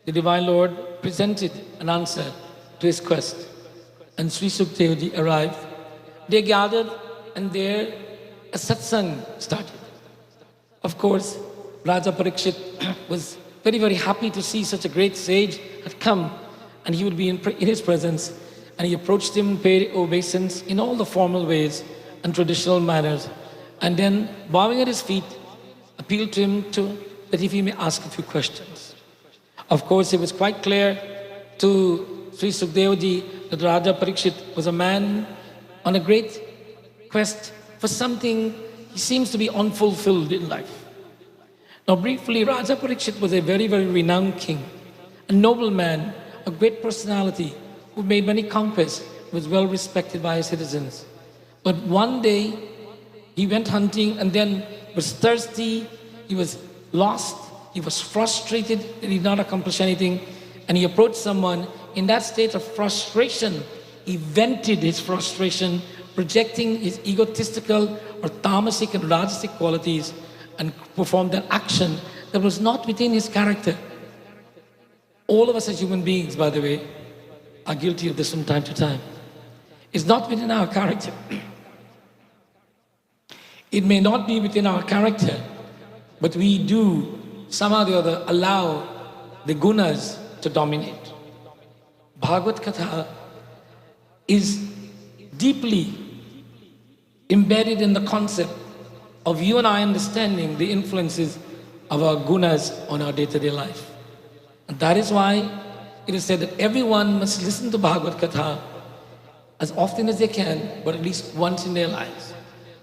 the Divine Lord presented an answer to his quest. And Sri Sukadevji arrived. They gathered, and there a satsang started. Of course, Raja Parikshit was very, very happy to see such a great sage had come, and he would be in his presence. And he approached him, paid obeisance in all the formal ways and traditional manners, and then, bowing at his feet, appealed to him that if he may ask a few questions. Of course, it was quite clear to Sri Sukadevji that Raja Parikshit was a man on a great quest for something he seems to be unfulfilled in life. Now, briefly, Raja Parikshit was a very, very renowned king, a noble man, a great personality, who made many conquests, was well respected by his citizens. But one day, he went hunting and then was thirsty, he was lost, he was frustrated that he did not accomplish anything, and he approached someone. In that state of frustration, he vented his frustration, projecting his egotistical or tamasic and rajasic qualities, and performed an action that was not within his character. All of us as human beings, by the way, are guilty of this from time to time. It's not within our character. It may not be within our character, but we do somehow or the other allow the gunas to dominate. Bhagavad Katha is deeply embedded in the concept of you and I understanding the influences of our gunas on our day-to-day life. And that is why it is said that everyone must listen to Bhagavad Katha as often as they can, but at least once in their lives.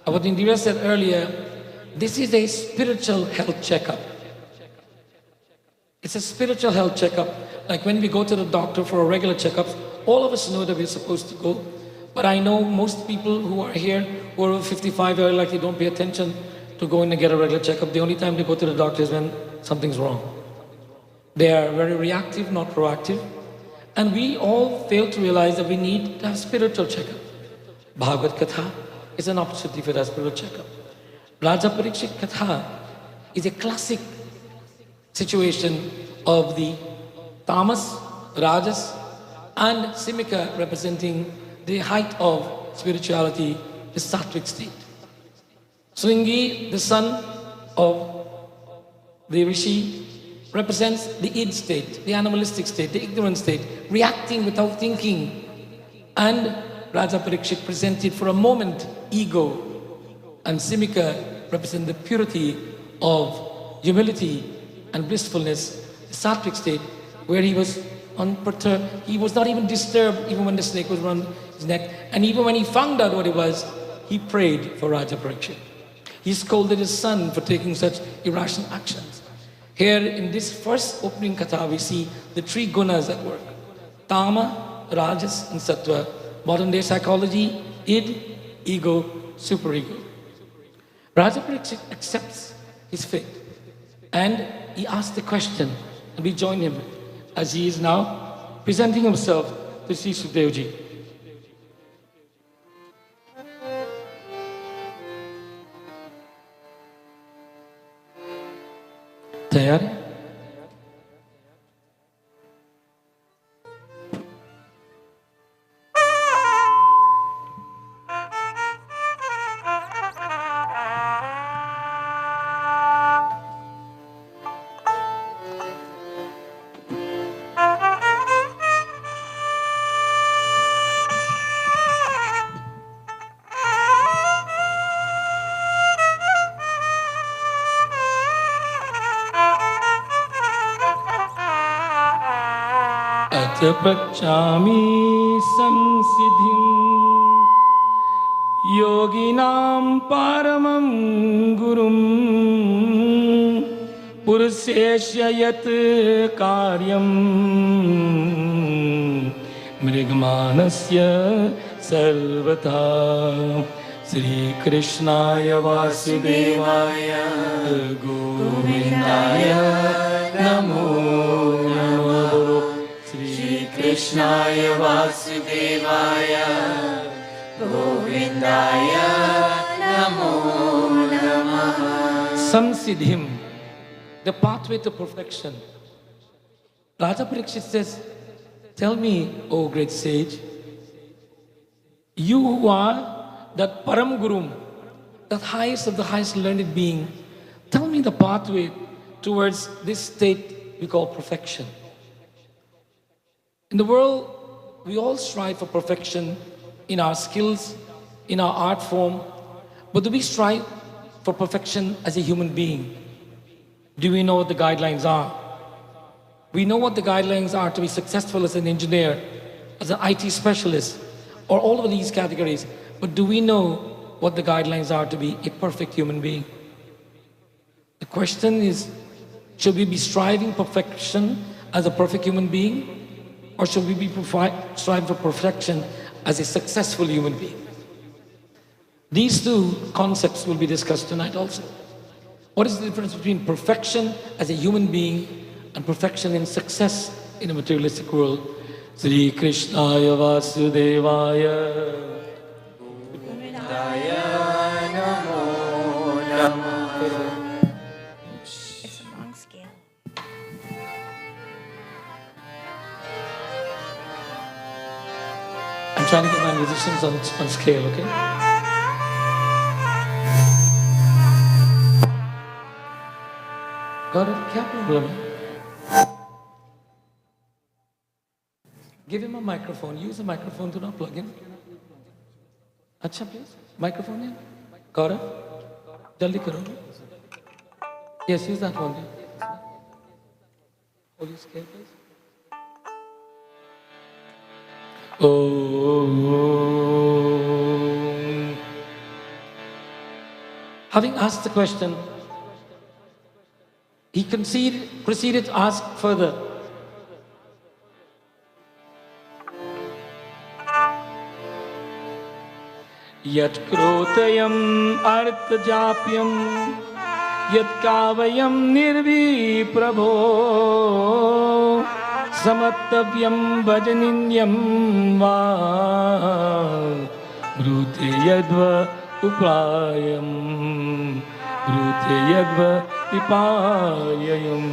And what Indira said earlier, this is a spiritual health checkup. It's a spiritual health checkup. Like when we go to the doctor for a regular checkup, all of us know that we're supposed to go. But I know most people who are here, who are over 55, are like they don't pay attention to go in and get a regular checkup. The only time they go to the doctor is when something's wrong. They are very reactive, not proactive. And we all fail to realize that we need to have spiritual checkup. Bhagavad Katha is an opportunity for that spiritual checkup. Raja Parikshit Katha is a classic situation of the Tamas, Rajas, and Simika representing the height of spirituality, the sattvic state. Shringi, the son of the Rishi, represents the id state, the animalistic state, the ignorant state, reacting without thinking. And Raja Parikshit presented for a moment ego, and Simika represents the purity of humility and blissfulness, the sattvic state, where he was unperturbed. He was not even disturbed even when the snake was around his neck. And even when he found out what it was, he prayed for Raja Parikshit. He scolded his son for taking such irrational actions. Here in this first opening katha, we see the three gunas at work: Tama, Rajas, and Sattva. Modern day psychology: id, ego, superego. Raja Parikshit accepts his fate and he asks the question, and we join him as he is now presenting himself to Sri Sukadevji. तैयार है? पच्चामि संसिधिं योगिनां परमं गुरुं पुरुषेस्य यत् कार्यं मृगमानस्य सर्वथा श्रीकृष्णाय वासुदेवाय गोविन्दाय नमो नमः। Krishnaya Vasudevaya Govindaya Namo Namaha. Samsiddhim, the pathway to perfection. Raja Parikshit says, tell me, O great sage, you who are that Param Gurum, that highest of the highest learned being, tell me the pathway towards this state we call perfection. In the world, we all strive for perfection in our skills, in our art form, but do we strive for perfection as a human being? Do we know what the guidelines are? We know what the guidelines are to be successful as an engineer, as an IT specialist, or all of these categories, but do we know what the guidelines are to be a perfect human being? The question is, should we be striving perfection as a perfect human being? Or should we be striving for perfection as a successful human being? These two concepts will be discussed tonight also. What is the difference between perfection as a human being and perfection in success in a materialistic world? Sri Krishnaya Vasudevaya Govindaya Namo Namaha. It's the wrong scale. I'm trying to get my musicians on scale, okay? Got it? क्या problem है? Give him a microphone. Use a microphone, do not plug in. अच्छा, please. Microphone in. Got it? जल्दी करो. Yes, use that one. Hold your scale, please. Oh. Having asked the question, he proceeded to ask further. Yat krotayam artajapyam yat kavayam nirvi prabho samattavyam bhajaninyam va brute yadva uprayam brute yagva pipayayam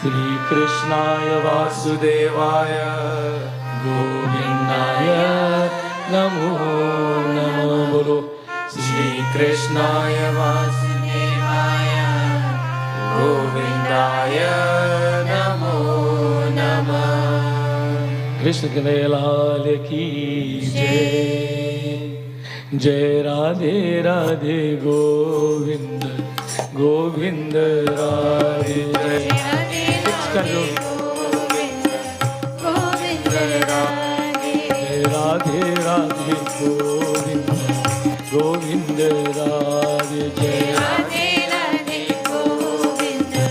Sri Krishnaya Vasudevaya Govindaya Namo Namo Bolo Sri Krishnaya Vasudevaya Govindaya Namo Namah. Krishna Kanayalal ki jai. Jai Radhe Radhe Govinda Govinda Radhe Jai. Radhe Radhe Govinda Govinda Radhe Jai. Radhe Radhe Govinda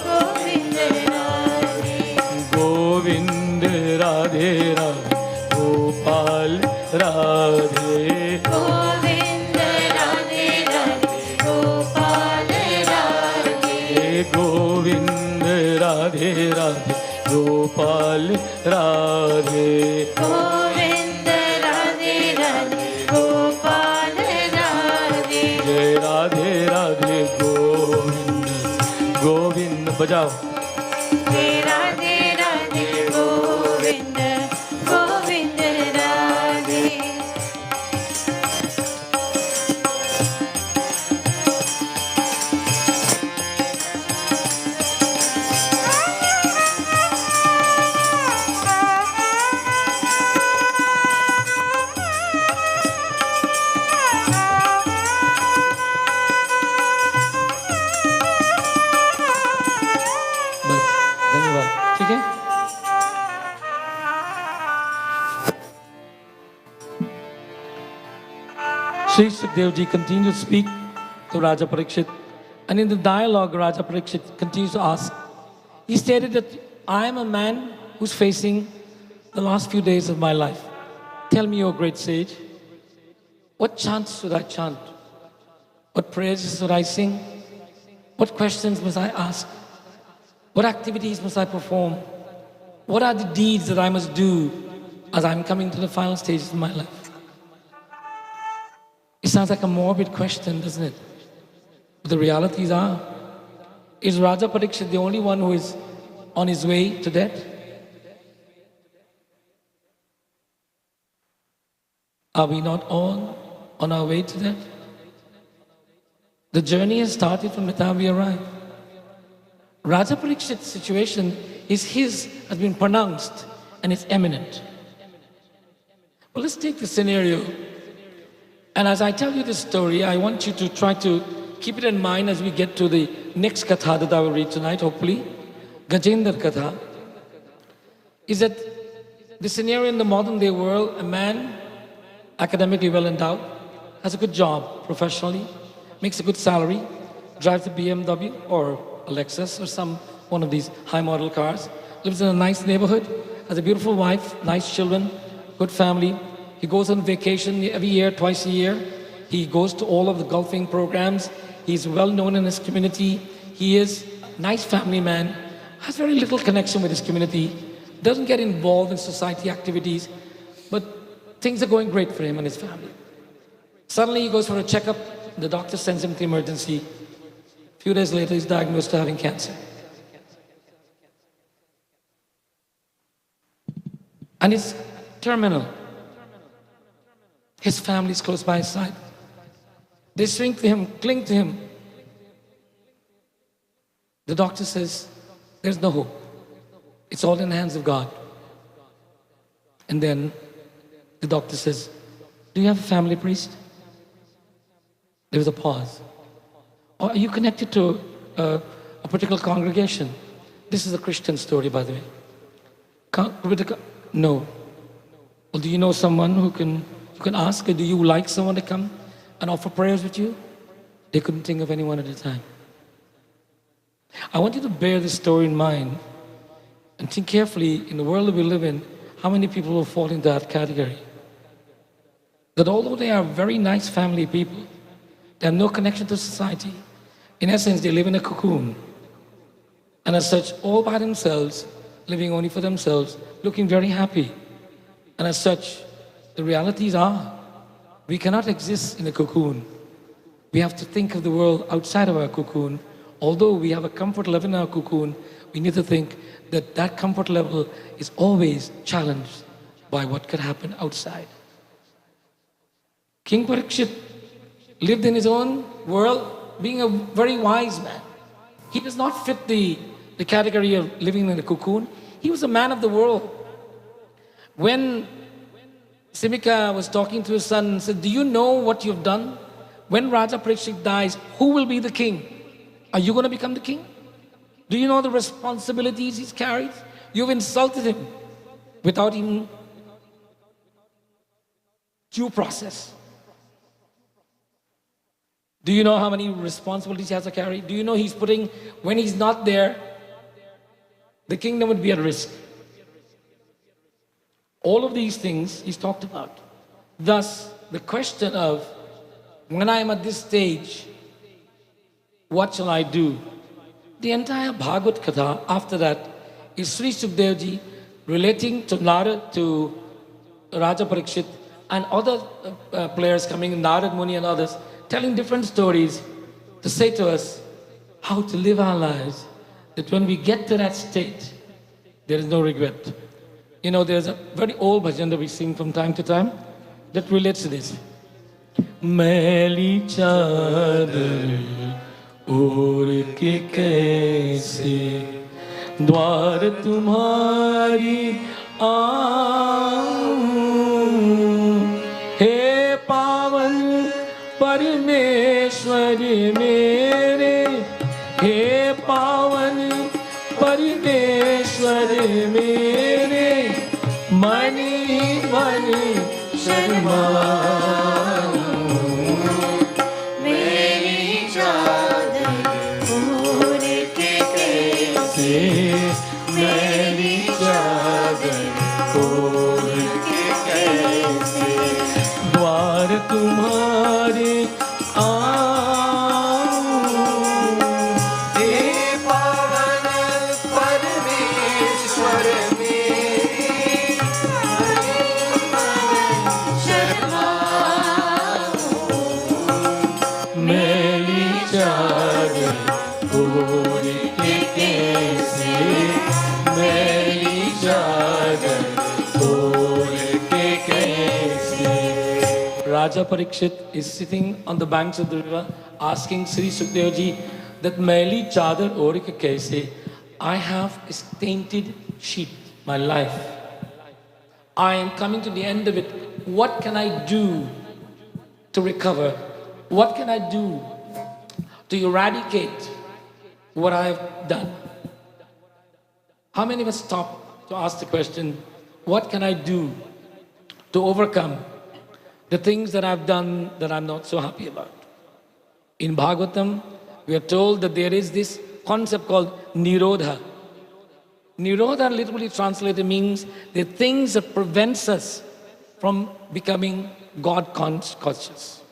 Govinda Radhe Govinda Radhe Radhe Gopal Radhe Govinda Radhe Radhe Gopal Radhe Govinda Radhe Radhe Gopal Radhe Govinda Radhe Radhe Gopal Radhe Jai Radhe Radhe Govinda Govinda bajao Jai Radhe Radhe Govinda Govinda Radhe बस धन्यवाद ठीक है Sri Sukdev ji continued to speak to Raja Parikshit, and in the dialogue Raja Parikshit continues to ask. He stated that I am a man who's facing the last few days of my life. Tell me, O great sage, what chants should I chant? What prayers should I sing? What questions must I ask? What activities must I perform? What are the deeds that I must do as I'm coming to the final stages of my life? It sounds like a morbid question, doesn't it? But the realities are, is Raja Parikshit the only one who is on his way to death? Are we not all on our way to death? The journey has started from the time we arrive. Raja Parikshit's situation is has been pronounced and it's imminent. Well, let's take the scenario. And as I tell you this story, I want you to try to keep it in mind as we get to the next katha that I will read tonight, hopefully. Gajendra Katha. Is that the scenario in the modern day world, a man, academically well endowed, has a good job professionally, makes a good salary, drives a BMW or a Lexus or one of these high model cars, lives in a nice neighborhood, has a beautiful wife, nice children, good family. He goes on vacation every year, twice a year. He goes to all of the golfing programs. He's well known in his community. He is a nice family man, has very little connection with his community, doesn't get involved in society activities, but things are going great for him and his family. Suddenly he goes for a checkup. The doctor sends him to emergency. A few days later, he's diagnosed to having cancer. And it's terminal. His family is close by his side. They swing to him, cling to him. The doctor says, there's no hope. It's all in the hands of God. And then the doctor says, do you have a family priest? There was a pause. Or are you connected to a particular congregation? This is a Christian story, by the way. No. Well, do you know someone who can ask? Do you like someone to come and offer prayers with you? They couldn't think of anyone at the time. I want you to bear this story in mind and think carefully in the world that we live in, how many people will fall into that category? That although they are very nice family people, they have no connection to society. In essence, they live in a cocoon. And as such, all by themselves, living only for themselves, looking very happy. And as such, the realities are We cannot exist in a cocoon. We have to think of the world outside of our cocoon. Although we have a comfort level in our cocoon, we need to think that that comfort level is always challenged by what could happen outside. King Parikshit lived in his own world, being a very wise man. He does not fit the category of living in a cocoon. He was a man of the world. When Simika was talking to his son and said, do you know what you've done? When Raja Parikshit dies, who will be the king? Are you going to become the king? Do you know the responsibilities he's carried? You've insulted him without even due process. Do you know how many responsibilities he has to carry? Do you know he's putting, when he's not there, the kingdom would be at risk. All of these things he's talked about. Thus, the question of, when I am at this stage, what shall I do? The entire Bhagavad Katha after that is Sri Sukadevji relating to Narad, to Raja Parikshit and other players coming, Narad Muni and others, telling different stories to say to us how to live our lives, that when we get to that state, there is no regret. You know, there's a very old bhajan that we sing from time to time that relates to this. Maili chadar ओढ़ के कैसे द्वार तुम्हारी आऊं हे पावन परमेश्वर मेरे हे पावन परमेश्वर मेरे मन ही मन शर्माऊं मेरी चादर ओढ़ के कैसे द्वार तुम्हारे आऊं हे पावन परमेश्वर मेरे शर्माऊं मेरी चादर ओढ़ के कैसे मेरी चादर ओढ़ के कैसे. Raja Parikshit is sitting on the banks of the river asking Sri Sukadevji that Maili chadar oढ़ ke kaise, I have a tainted sheet, my life. I am coming to the end of it. What can I do to recover? What can I do to eradicate what I have done? How many of us stop to ask the question, what can I do to overcome the things that I've done that I'm not so happy about? In Bhagavatam, we are told that there is this concept called Nirodha. Nirodha literally translated means the things that prevents us from becoming God conscious.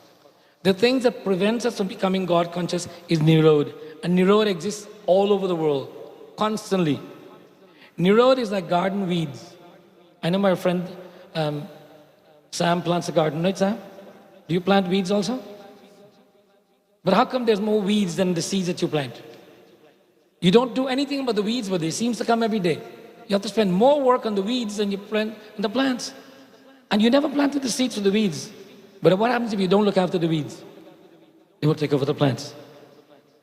The things that prevents us from becoming God conscious is Nirodha. And Nirodha exists all over the world, constantly. Nirodha is like garden weeds. I know my friend Sam plants a garden, right Sam? Do you plant weeds also? But how come there's more weeds than the seeds that you plant? You don't do anything about the weeds, but they seem to come every day. You have to spend more work on the weeds than you plant on the plants. And you never planted the seeds for the weeds. But what happens if you don't look after the weeds? They will take over the plants.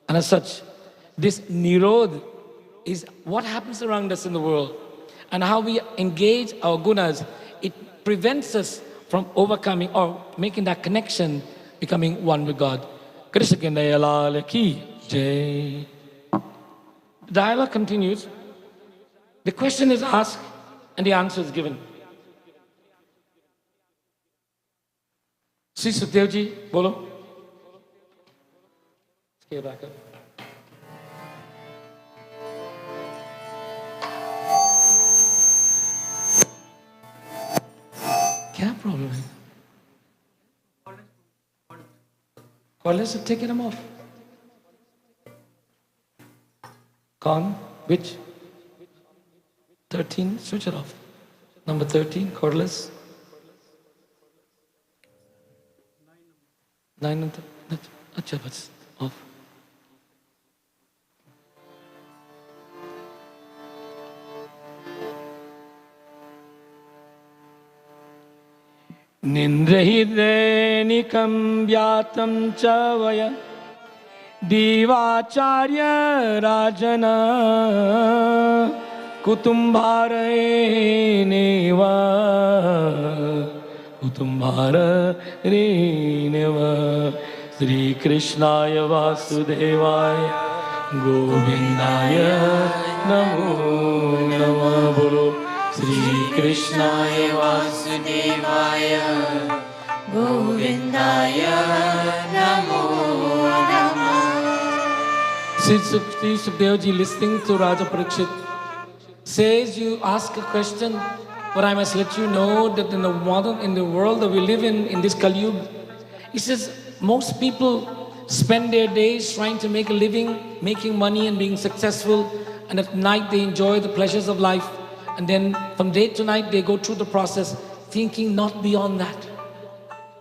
And as such, this Nirodha is what happens around us in the world and how we engage our gunas. It prevents us from overcoming or making that connection, becoming one with God. Krishna Kanhaiya Lal Ki Jai. The dialogue continues. The question is asked and the answer is given. Sri Sukadevji, bolo. Scale back up. क्या problem है? Cordless have taken them off. Con, which? 13, switch it off. Number 13, cordless. 9 अच्छा बस off. निन्द्रहिर्दैनिकं व्यातं च वय दीवाचार्य राजन कुतुम्भारेणेव कुतुम्भारेणेव श्रीकृष्णाय वासुदेवाय गोविन्दाय नमो नमः बोलो श्रीकृष्णाय वासुदेवाय गोविन्दाय नमो नमः. Sri Sukdev ji, listening to Raja Parikshit, says you ask a question, but I must let you know that in the world that we live in this Kali Yuga, he says most people spend their days trying to make a living, making money and being successful, and at night they enjoy the pleasures of life, and then from day to night they go through the process thinking not beyond that,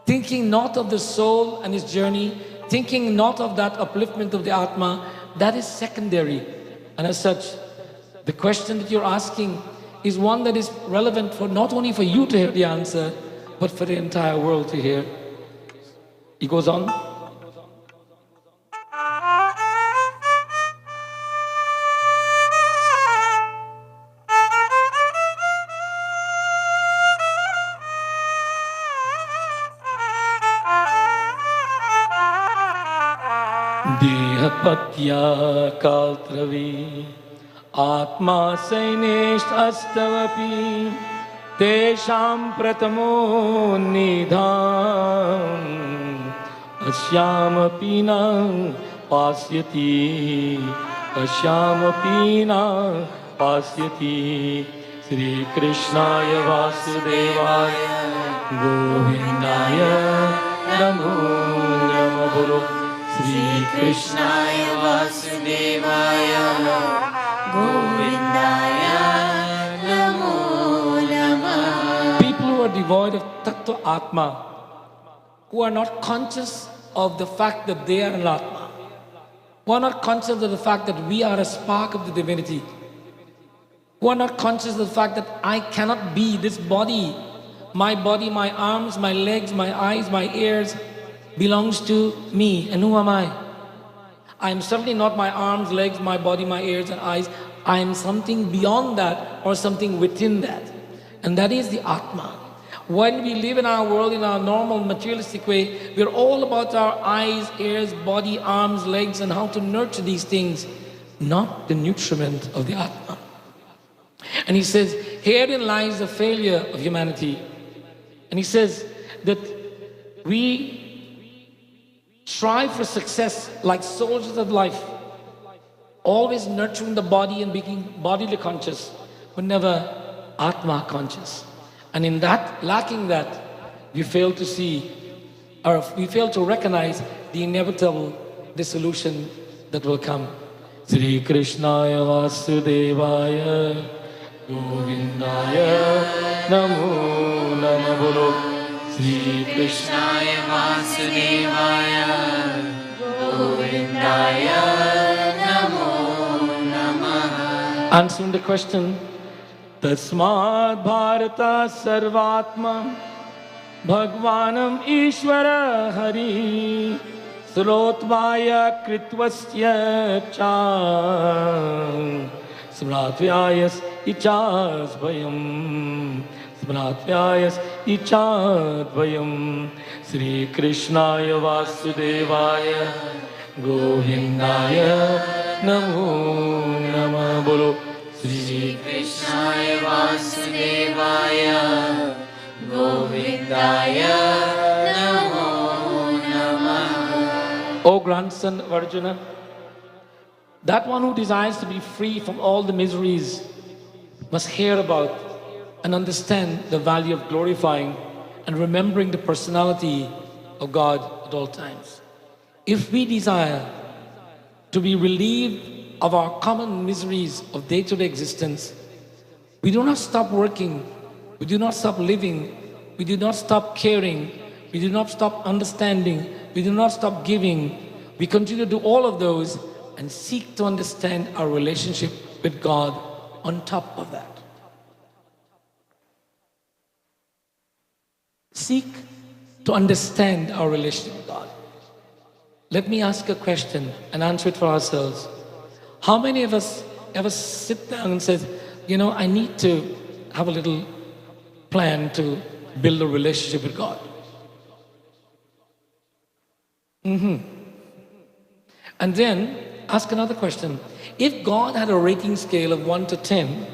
thinking not of the soul and its journey, thinking not of that upliftment of the Atma. That is secondary. And as such, the question that you're asking is one that is relevant for not only for you to hear the answer, but for the entire world to hear. He goes on. Dehapatya kaltravi Atma sainesht astavapi Tesham pratamo nidham Ashyamapi na pasyati Ashyamapi na pasyati Sri Krishnaya Vasudevaya Govindaya Namo Namo Bolo Sri Krishnaya Vasudevaya Govindaya Namo Namah. People who are devoid of Tattva Atma, who are not conscious of the fact that they are an Atma, who are not conscious of the fact that we are a spark of the divinity, who are not conscious of the fact that I cannot be this body, my arms, my legs, my eyes, my ears, belongs to me. And who am I? I am certainly not my arms, legs, my body, my ears and eyes. I am something beyond that or something within that. And that is the Atma. When we live in our world in our normal materialistic way, we're all about our eyes, ears, body, arms, legs and how to nurture these things, not the nutriment of the Atma. And he says, herein lies the failure of humanity. And he says that we strive for success like soldiers of life, always nurturing the body and being bodily conscious, but never Atma conscious. And in that, lacking that, we fail to see, or we fail to recognize the inevitable dissolution that will come. Sri Krishnaya Vasudevaya Govindaya Namo Namo Bolo Sri Krishnaya Vasudevaya Govindaya Namo Namah. Answering the question, Tasmad-Bharata Sarvatma Bhagwanam Ishvara Hari Srotvaya Kritvasya Cha Smratvayas Ichas Bhayam Smratvayas Ichadvayam Sri Krishnaya Vasudevaya Govindaya Namo Namah Bolo Sri Krishnaya Vasudevaya Govindaya Namo Namah. O grandson of Arjuna, that one who desires to be free from all the miseries must hear about and understand the value of glorifying and remembering the personality of God at all times. If we desire to be relieved of our common miseries of day-to-day existence, we do not stop working, we do not stop living, we do not stop caring, we do not stop understanding, we do not stop giving. We continue to do all of those and seek to understand our relationship with God on top of that. Seek to understand our relationship with God. Let me ask a question and answer it for ourselves. How many of us ever sit down and says, you know, I need to have a little plan to build a relationship with God? And then ask another question. If God had a rating scale of 1 to 10,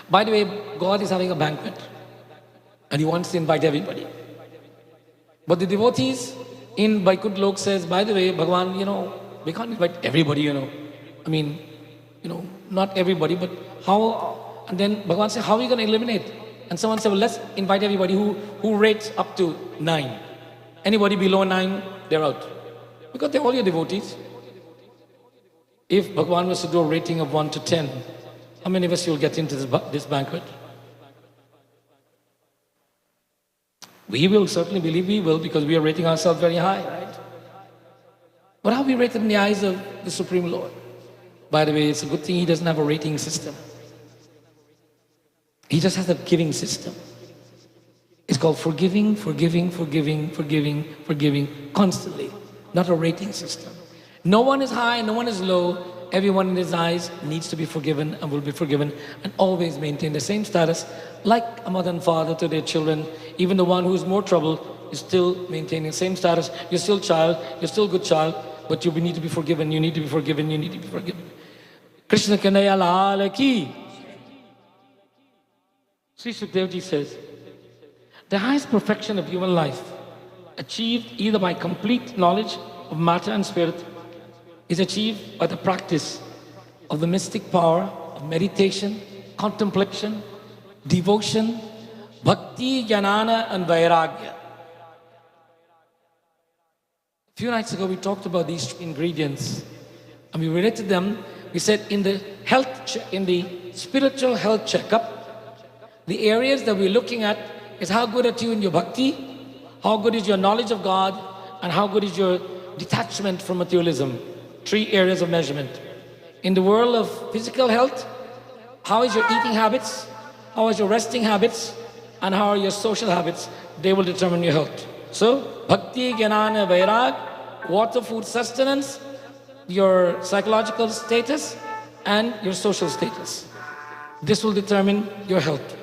by the way, God is having a banquet and He wants to invite everybody. But the devotees in Vaikunth Lok says, by the way, Bhagavan, you know, we can't invite everybody, you know. I mean, you know, not everybody, but how? And then Bhagavan said, how are you going to eliminate? And someone said, well, let's invite everybody who rates up to 9. Anybody below 9, they're out. Because they're all your devotees. If Bhagavan was to do a rating of 1 to 10, how many of us will get into this banquet? We will certainly believe we will, because we are rating ourselves very high, right? But how are we rated in the eyes of the Supreme Lord? By the way, it's a good thing He doesn't have a rating system. He just has a giving system. It's called forgiving, forgiving, forgiving, forgiving, forgiving, constantly. Not a rating system. No one is high, no one is low. Everyone in His eyes needs to be forgiven and will be forgiven and always maintain the same status, like a mother and father to their children. Even the one who is more trouble is still maintaining the same status. You're still child, you're still good child, but you need to be forgiven, you need to be forgiven, you need to be forgiven. Krishna Kanhaiya Lal Ki. Sri Sukdev Ji says, the highest perfection of human life, achieved either by complete knowledge of matter and spirit, is achieved by the practice of the mystic power of meditation, contemplation, devotion, bhakti, jnana and vairagya. A few nights ago we talked about these 3 ingredients and we related them. We said in the spiritual health checkup, the areas that we're looking at is how good are you in your bhakti, how good is your knowledge of God, and how good is your detachment from materialism. 3 areas of measurement. In the world of physical health, how is your eating habits, how is your resting habits, and how are your social habits? They will determine your health. So, bhakti, jnana, vairag, water, food, sustenance, your psychological status, and your social status. This will determine your health.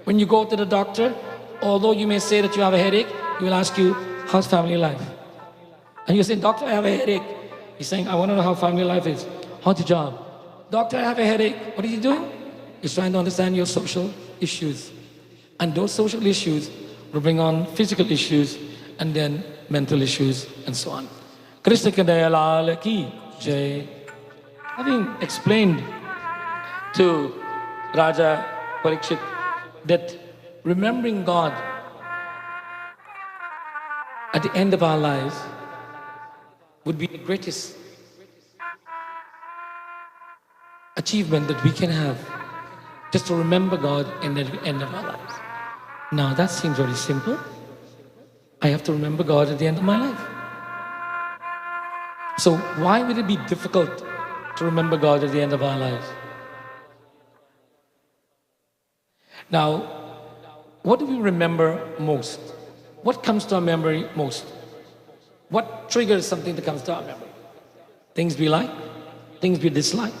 When you go to the doctor, although you may say that you have a headache, he will ask you, how's family life? And you say, doctor, I have a headache. He's saying, I want to know how family life is. How's your job? Doctor, I have a headache. What are you doing? He's trying to understand your social issues. And those social issues will bring on physical issues and then mental issues and so on. Krishna Kanhaiya Lal Ki Jai. Having explained to Raja Parikshit that remembering God at the end of our lives would be the greatest achievement that we can have, just to remember God in the end of our lives. Now that seems very simple. I have to remember God at the end of my life. So why would it be difficult to remember God at the end of our lives? Now, what do we remember most? What comes to our memory most? What triggers something that comes to our memory? Things we like, things we dislike,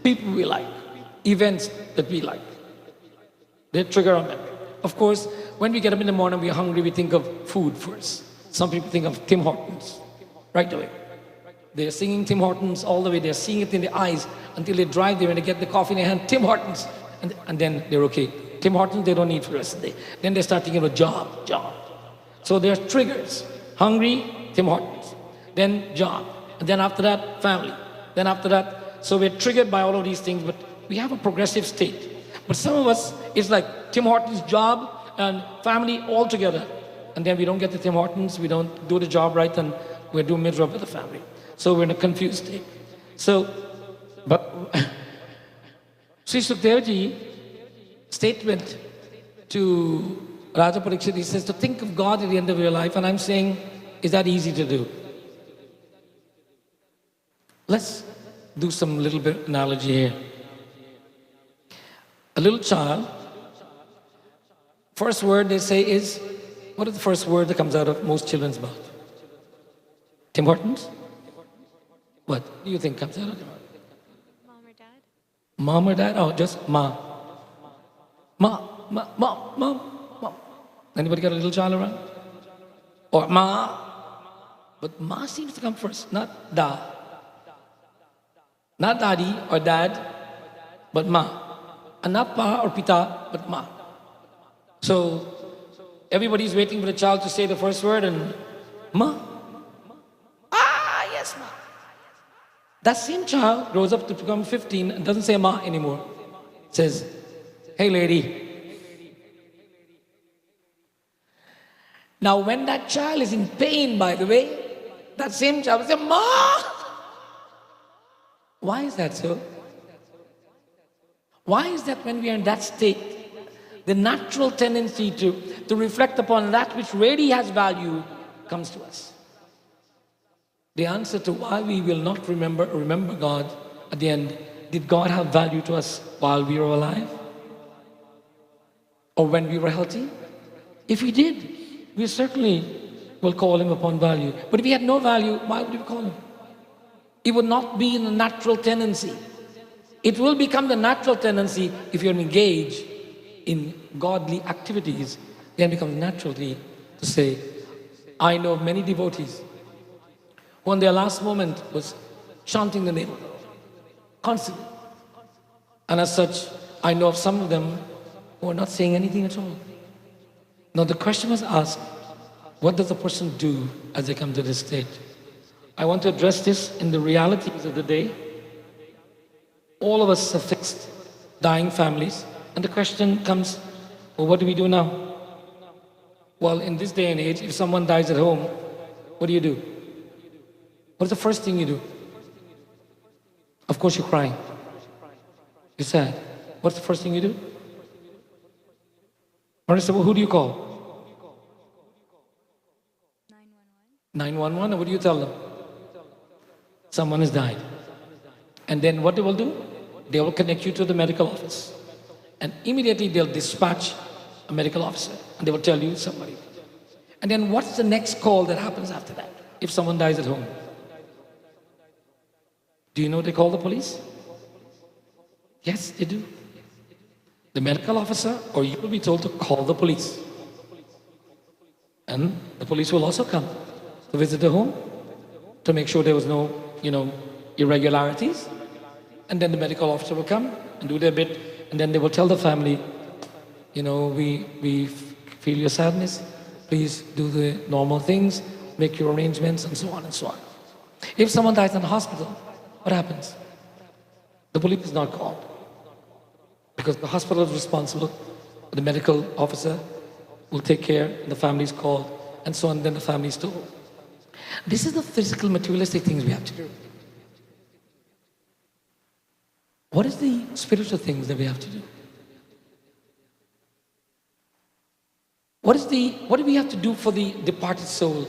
people we like, events that we like. They trigger our memory. Of course, when we get up in the morning, we're hungry, we think of food first. Some people think of Tim Hortons right away. They're singing Tim Hortons all the way. They're seeing it in their eyes until they drive there and they get the coffee in their hand, Tim Hortons, and then they're okay. Tim Hortons, they don't need for the rest of the day. Then they start thinking of job. So there are triggers. Hungry, Tim Hortons. Then job. And then after that, family. Then after that, so we're triggered by all of these things, but we have a progressive state. But some of us, it's like Tim Hortons, job and family all together. And then we don't get the Tim Hortons, we don't do the job right, and we're doing miserable with the family. So we're in a confused state. So, but Sri Sukdev Ji statement to Raja Parikshit, he says to think of God at the end of your life, and I'm saying, is that easy to do? Let's do some little bit analogy here. A little child, first word they say is, what is the first word that comes out of most children's mouth? Tim Hortons? What do you think comes out of them? Mom or dad? Mom or dad? Oh, just ma. Mom. Anybody got a little child around? Or ma. But ma seems to come first, not da. Not daddy or dad, but ma. And not pa or pita, but ma. So everybody's waiting for the child to say the first word and ma. Ah, yes, ma. That same child grows up to become 15 and doesn't say ma anymore. Says, hey lady. Now when that child is in pain, by the way, that same child will say, ma. Why is that so? Why is that when we are in that state, the natural tendency to reflect upon that which really has value comes to us? The answer to why we will not remember God at the end, did God have value to us while we were alive? Or when we were healthy? If He did, we certainly will call Him upon value. But if He had no value, why would we call Him? It would not be in the natural tendency. It will become the natural tendency if you're engaged in godly activities. Then it becomes naturally to say, I know of many devotees who on their last moment was chanting the name of God constantly. And as such, I know of some of them who are not saying anything at all. Now the question was asked, what does a person do as they come to this state? I want to address this in the realities of the day. All of us have fixed dying families, and the question comes, well, what do we do now? Well, in this day and age, if someone dies at home, what do you do? What is the first thing you do? Of course, you're crying. You're sad. What's the first thing you do? Marissa, well, who do you call? 911, and what do you tell them? Someone has died. And then what they will do? They will connect you to the medical office. And immediately they'll dispatch a medical officer and they will tell you somebody. And then what's the next call that happens after that? If someone dies at home. Do you know they call the police? Yes, they do. The medical officer or you will be told to call the police. And the police will also come to visit the home to make sure there was no, irregularities. And then the medical officer will come and do their bit, and then they will tell the family, we feel your sadness, please do the normal things, make your arrangements, and so on and so on. If someone dies in the hospital, what happens? The police is not called, because the hospital is responsible, the medical officer will take care, and the family is called, and so on, then the family is told. This is the physical, materialistic things we have to do. What is the spiritual things that we have to do? What do we have to do for the departed soul?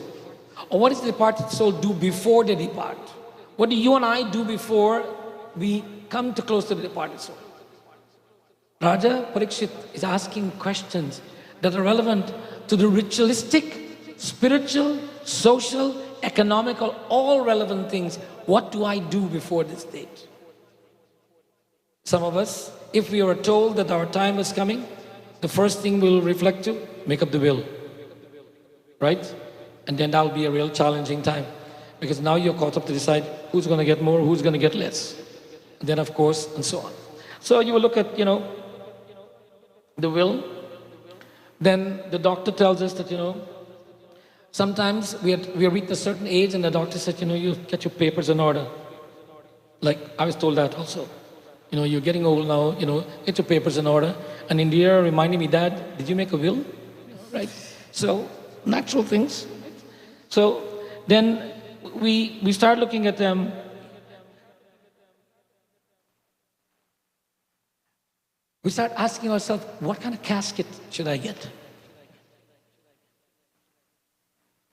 Or what does the departed soul do before they depart? What do you and I do before we come too close to the departed soul? Raja Parikshit is asking questions that are relevant to the ritualistic, spiritual, social, economical, all relevant things. What do I do before this date? Some of us, if we are told that our time is coming, the first thing we'll reflect to, make up the will. Right? And then that'll be a real challenging time. Because now you're caught up to decide who's going to get more, who's going to get less. And then of course, and so on. So you will look at, the will. Then the doctor tells us that, sometimes we reach a certain age and the doctor said, you get your papers in order. Like I was told that also. You're getting old now, get your papers in order. And India reminded me, Dad, did you make a will? Right? So, natural things. So, then we start looking at them. We start asking ourselves, what kind of casket should I get?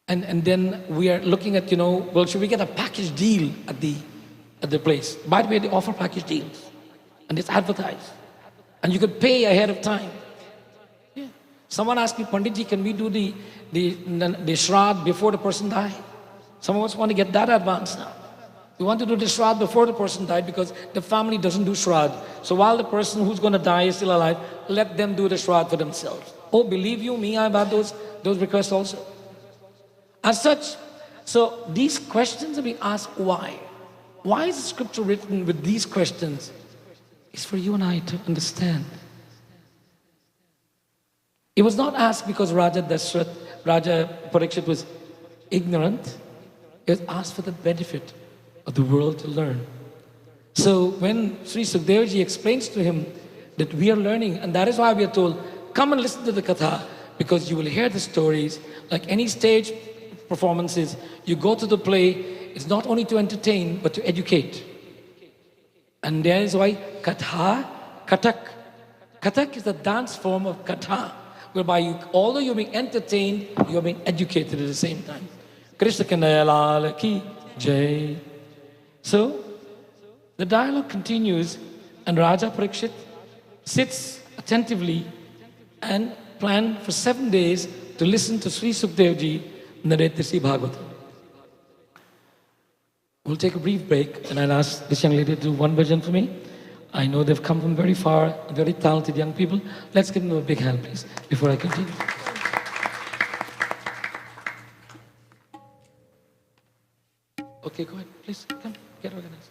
And then we are looking at, well, should we get a package deal at the place? By the way, they offer package deals, and it's advertised, and you could pay ahead of time. Yeah. Someone asked me, Panditji, can we do the Shraddh before the person died? Some of us want to get that advanced now. We want to do the Shraddh before the person died because the family doesn't do Shraddh. So while the person who's going to die is still alive, let them do the Shraddh for themselves. Oh, believe you me, I've had those requests also. As such, so these questions are being asked, why? Why is the scripture written with these questions? It's for you and I to understand. It was not asked because Raja Parikshit was ignorant. It was asked for the benefit of the world to learn. So when Sri Sukhdevji explains to him that we are learning, and that is why we are told, come and listen to the katha, because you will hear the stories. Like any stage performances, you go to the play, it's not only to entertain, but to educate. And that is why katha, kathak. Kathak is the dance form of katha, whereby although you're being entertained, you're being educated at the same time. Krishna Kanhaiya Lal Ki Jai. So, the dialogue continues, and Raja Parikshit sits attentively and planned for 7 days to listen to Sri Sukhdevji narrate the Srimad-Bhagavatam. We'll take a brief break, and I'll ask this young lady to do one bhajan for me. I know they've come from very far, very talented young people. Let's give them a big hand, please, before I continue. Okay, go ahead, please, come, get organized.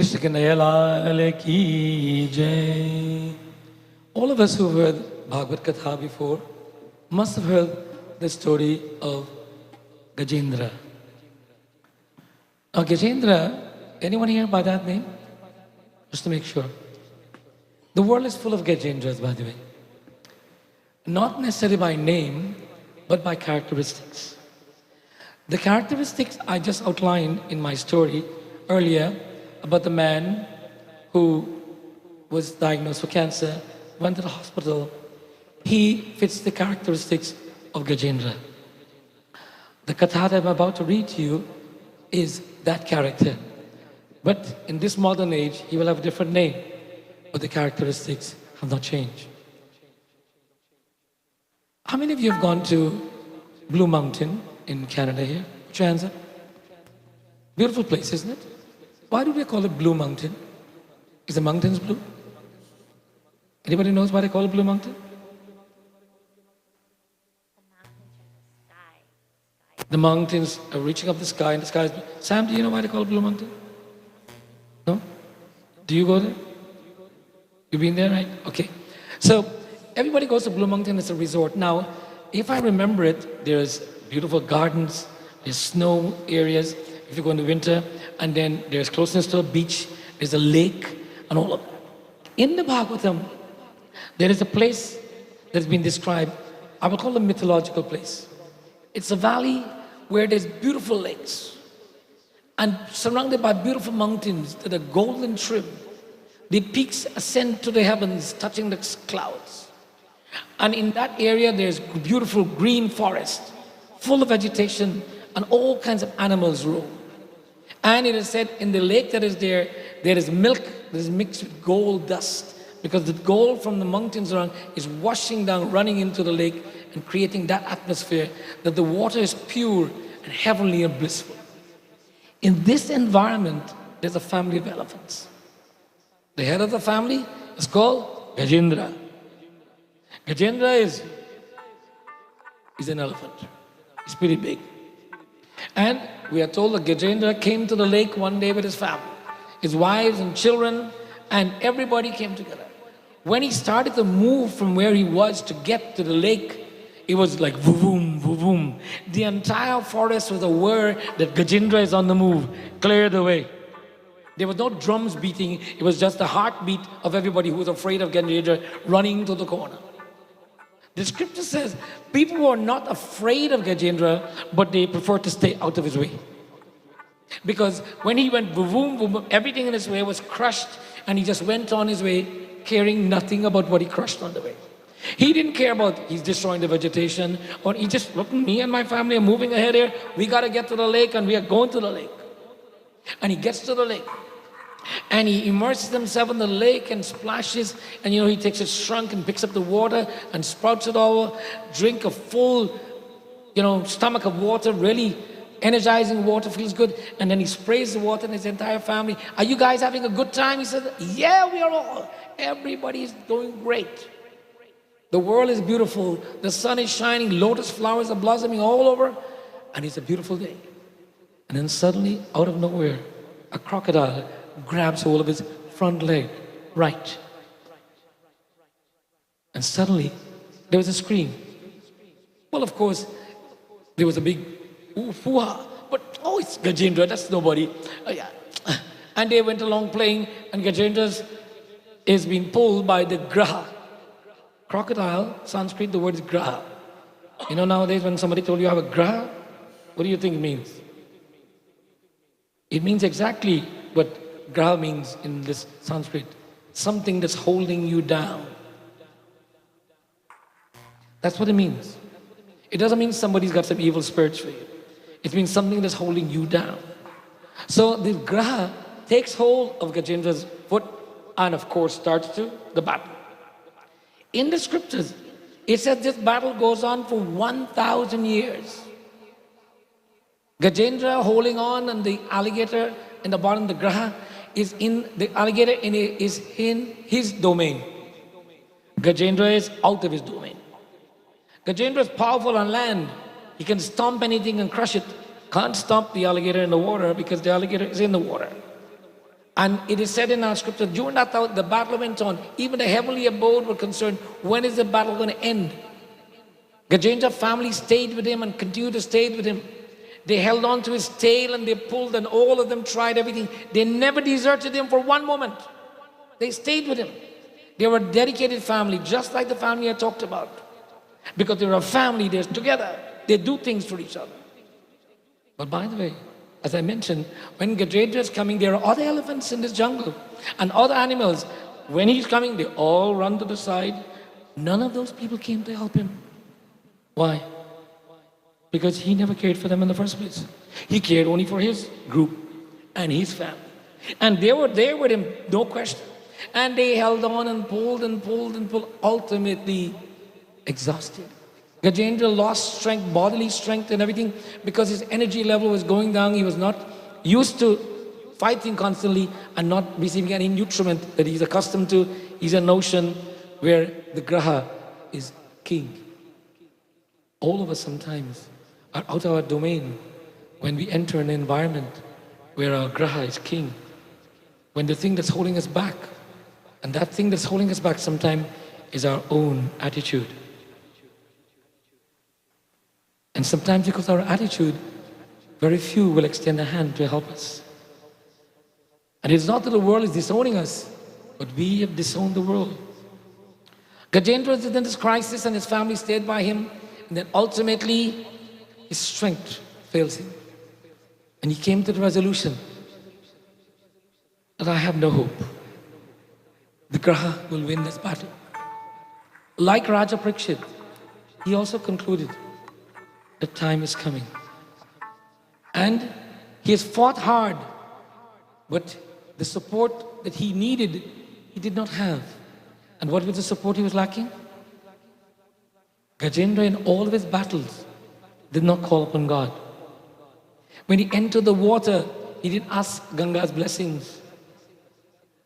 Krishna Kanhaiya Lal Ki Jai. All of us who've heard Bhagavad Katha before must have heard the story of Gajendra. Now Gajendra, anyone here by that name? Just to make sure. The world is full of Gajendras, by the way. Not necessarily by name, but by characteristics. The characteristics I just outlined in my story earlier about the man who was diagnosed with cancer, went to the hospital, he fits the characteristics of Gajendra. The katha that I'm about to read to you is that character. But in this modern age, he will have a different name, but the characteristics have not changed. How many of you have gone to Blue Mountain in Canada here? Put your hands up. Beautiful place, isn't it? Why do they call it Blue Mountain? Is the mountains blue? Anybody knows why they call it Blue Mountain? The mountains are reaching up the sky and the sky is blue. Sam, do you know why they call it Blue Mountain? No? Do you go there? You've been there, right? Okay. So, everybody goes to Blue Mountain, it's a resort. Now, if I remember it, there's beautiful gardens, there's snow areas, if you go in the winter, and then there's closeness to a beach, there's a lake, and all of that. In the Bhagavatam, there is a place that's been described, I would call it a mythological place. It's a valley where there's beautiful lakes, and surrounded by beautiful mountains that are golden trim. The peaks ascend to the heavens, touching the clouds. And in that area, there's beautiful green forest, full of vegetation, and all kinds of animals roam. And it is said in the lake that is there, there is milk that is mixed with gold dust, because the gold from the mountains around is washing down, running into the lake, and creating that atmosphere that the water is pure and heavenly and blissful. In this environment, there's a family of elephants. The head of the family is called Gajendra. Gajendra is an elephant. He's pretty big. And we are told that Gajendra came to the lake one day with his family, his wives and children, and everybody came together. When he started to move from where he was to get to the lake, it was like voo-voom, voo-voom. The entire forest was aware that Gajendra is on the move. Clear the way. There was no drums beating, it was just the heartbeat of everybody who was afraid of Gajendra running to the corner. The scripture says people were not afraid of Gajendra, but they preferred to stay out of his way. Because when he went boom, boom, boom, everything in his way was crushed, and he just went on his way, caring nothing about what he crushed on the way. He didn't care about he's destroying the vegetation, or he just, look, me and my family are moving ahead here, we got to get to the lake, and we are going to the lake. And he gets to the lake, and he immerses himself in the lake and splashes, and he takes his trunk and picks up the water and sprouts it all, drink a full, stomach of water, really energizing water, feels good, and then he sprays the water in his entire family. Are you guys having a good time? He said, yeah, we are all. Everybody is doing great. The world is beautiful, the sun is shining, lotus flowers are blossoming all over, and it's a beautiful day. And then suddenly, out of nowhere, a crocodile grabs hold of his front leg, right. And suddenly, there was a scream. Well, of course, there was a big ooh-hoo-ha, but it's Gajendra, that's nobody. Yeah. And they went along playing, and Gajendra is being pulled by the graha. Crocodile, Sanskrit, the word is graha. Nowadays when somebody told you have a graha, what do you think it means? It means exactly what graha means in this Sanskrit. Something that's holding you down. That's what it means. It doesn't mean somebody's got some evil spirits for you. It means something that's holding you down. So the graha takes hold of Gajendra's foot and of course starts the battle. In the scriptures, it says this battle goes on for 1,000 years. Gajendra holding on and the alligator in the bottom of the graha is in the alligator is in his domain. Gajendra is out of his domain. Gajendra is powerful on land. He can stomp anything and crush it. Can't stomp the alligator in the water because the alligator is in the water. And it is said in our scripture, during that time, the battle went on. Even the heavenly abode were concerned, when is the battle going to end? Gajendra's family stayed with him and continued to stay with him. They held on to his tail and they pulled, and all of them tried everything. They never deserted him for one moment. They stayed with him. They were a dedicated family, just like the family I talked about. Because they were a family, they're together. They do things for each other. But by the way, as I mentioned, when Gajendra is coming, there are other elephants in this jungle and other animals. When he's coming, they all run to the side. None of those people came to help him. Why? Because he never cared for them in the first place. He cared only for his group and his family. And they were there with him, no question. And they held on and pulled and pulled and pulled, ultimately exhausted. Gajendra lost strength, bodily strength and everything, because his energy level was going down. He was not used to fighting constantly and not receiving any nutriment that he's accustomed to. He's a notion where the graha is king. All of us sometimes are out of our domain when we enter an environment where our graha is king. When the thing that's holding us back, and that thing that's holding us back sometimes is our own attitude. And sometimes because of our attitude, very few will extend a hand to help us. And it's not that the world is disowning us, but we have disowned the world. Gajendra was in this crisis and his family stayed by him, and then ultimately his strength fails him. And he came to the resolution that I have no hope. The graha will win this battle. Like Raja Parikshit, he also concluded the time is coming. And he has fought hard, but the support that he needed, he did not have. And what was the support he was lacking? Gajendra in all of his battles did not call upon God. When he entered the water, he didn't ask Ganga's blessings.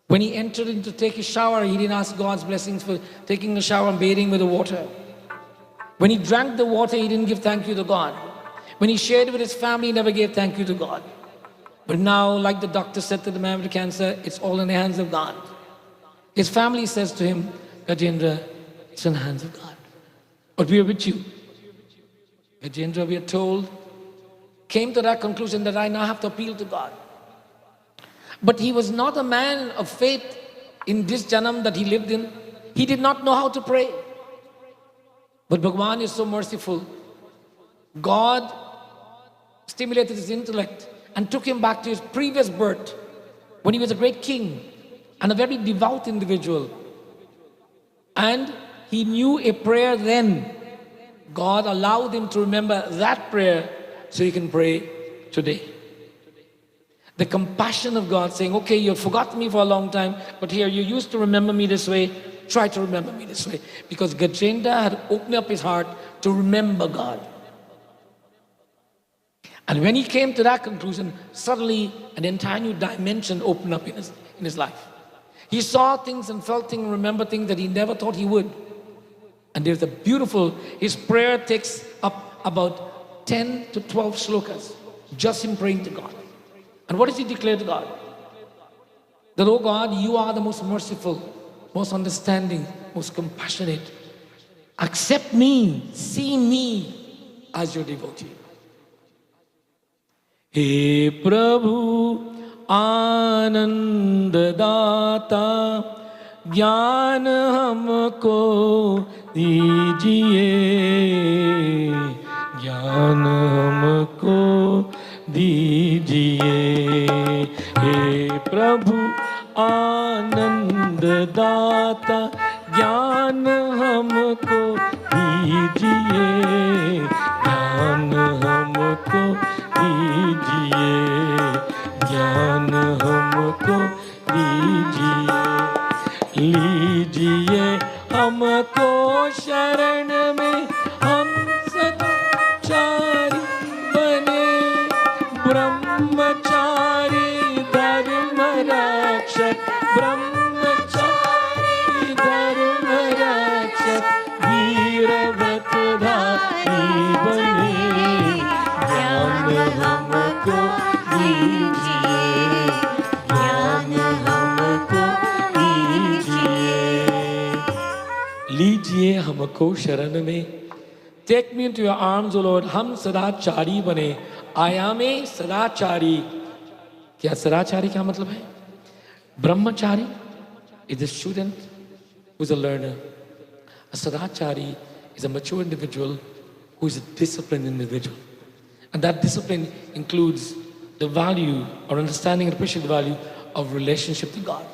When he entered in to take his shower, he didn't ask God's blessings for taking a shower and bathing with the water. When he drank the water, he didn't give thank you to God. When he shared with his family, he never gave thank you to God. But now, like the doctor said to the man with cancer, it's all in the hands of God. His family says to him, Gajendra, it's in the hands of God. But we are with you. Gajendra, we are told, came to that conclusion that I now have to appeal to God. But he was not a man of faith in this janam that he lived in. He did not know how to pray. But Bhagwan is so merciful. God stimulated his intellect and took him back to his previous birth when he was a great king and a very devout individual. And he knew a prayer then. God allowed him to remember that prayer so he can pray today. The compassion of God saying, okay, you've forgotten me for a long time, but here you used to remember me this way, try to remember me this way. Because Gajendra had opened up his heart to remember God. And when he came to that conclusion, suddenly an entire new dimension opened up in his life. He saw things and felt things and remembered things that he never thought he would. And there's a beautiful, his prayer takes up about 10 to 12 slokas, just him praying to God. And what does he declare to God? That, oh God, you are the most merciful, most understanding, most compassionate. Accept me, see me as your devotee. He Prabhu Anand Data ज्ञान हमको दीजिए ज्ञान हमको दीजिए हे प्रभु आनंद दाता ज्ञान हमको दीजिए ज्ञान हमको दीजिए ज्ञान हमको दीजिए लीजिए हमको शरण में हम सच्चारी बने ब्रह्मचारी धर्म रक्षक ब्रह्मचारी धर्म रक्षक वीरव्रतधारी बने ज्ञान हमको दीजिए ज्ञान हमको शरण में. Take me into your arms, O Lord. हम सदाचारी बने. I am a सदाचारी. क्या सदाचारी क्या मतलब है? Brahmachari is a student who is a learner. A sadachari is a mature individual who is a disciplined individual. And that discipline includes the value or understanding and appreciate the value of relationship to God.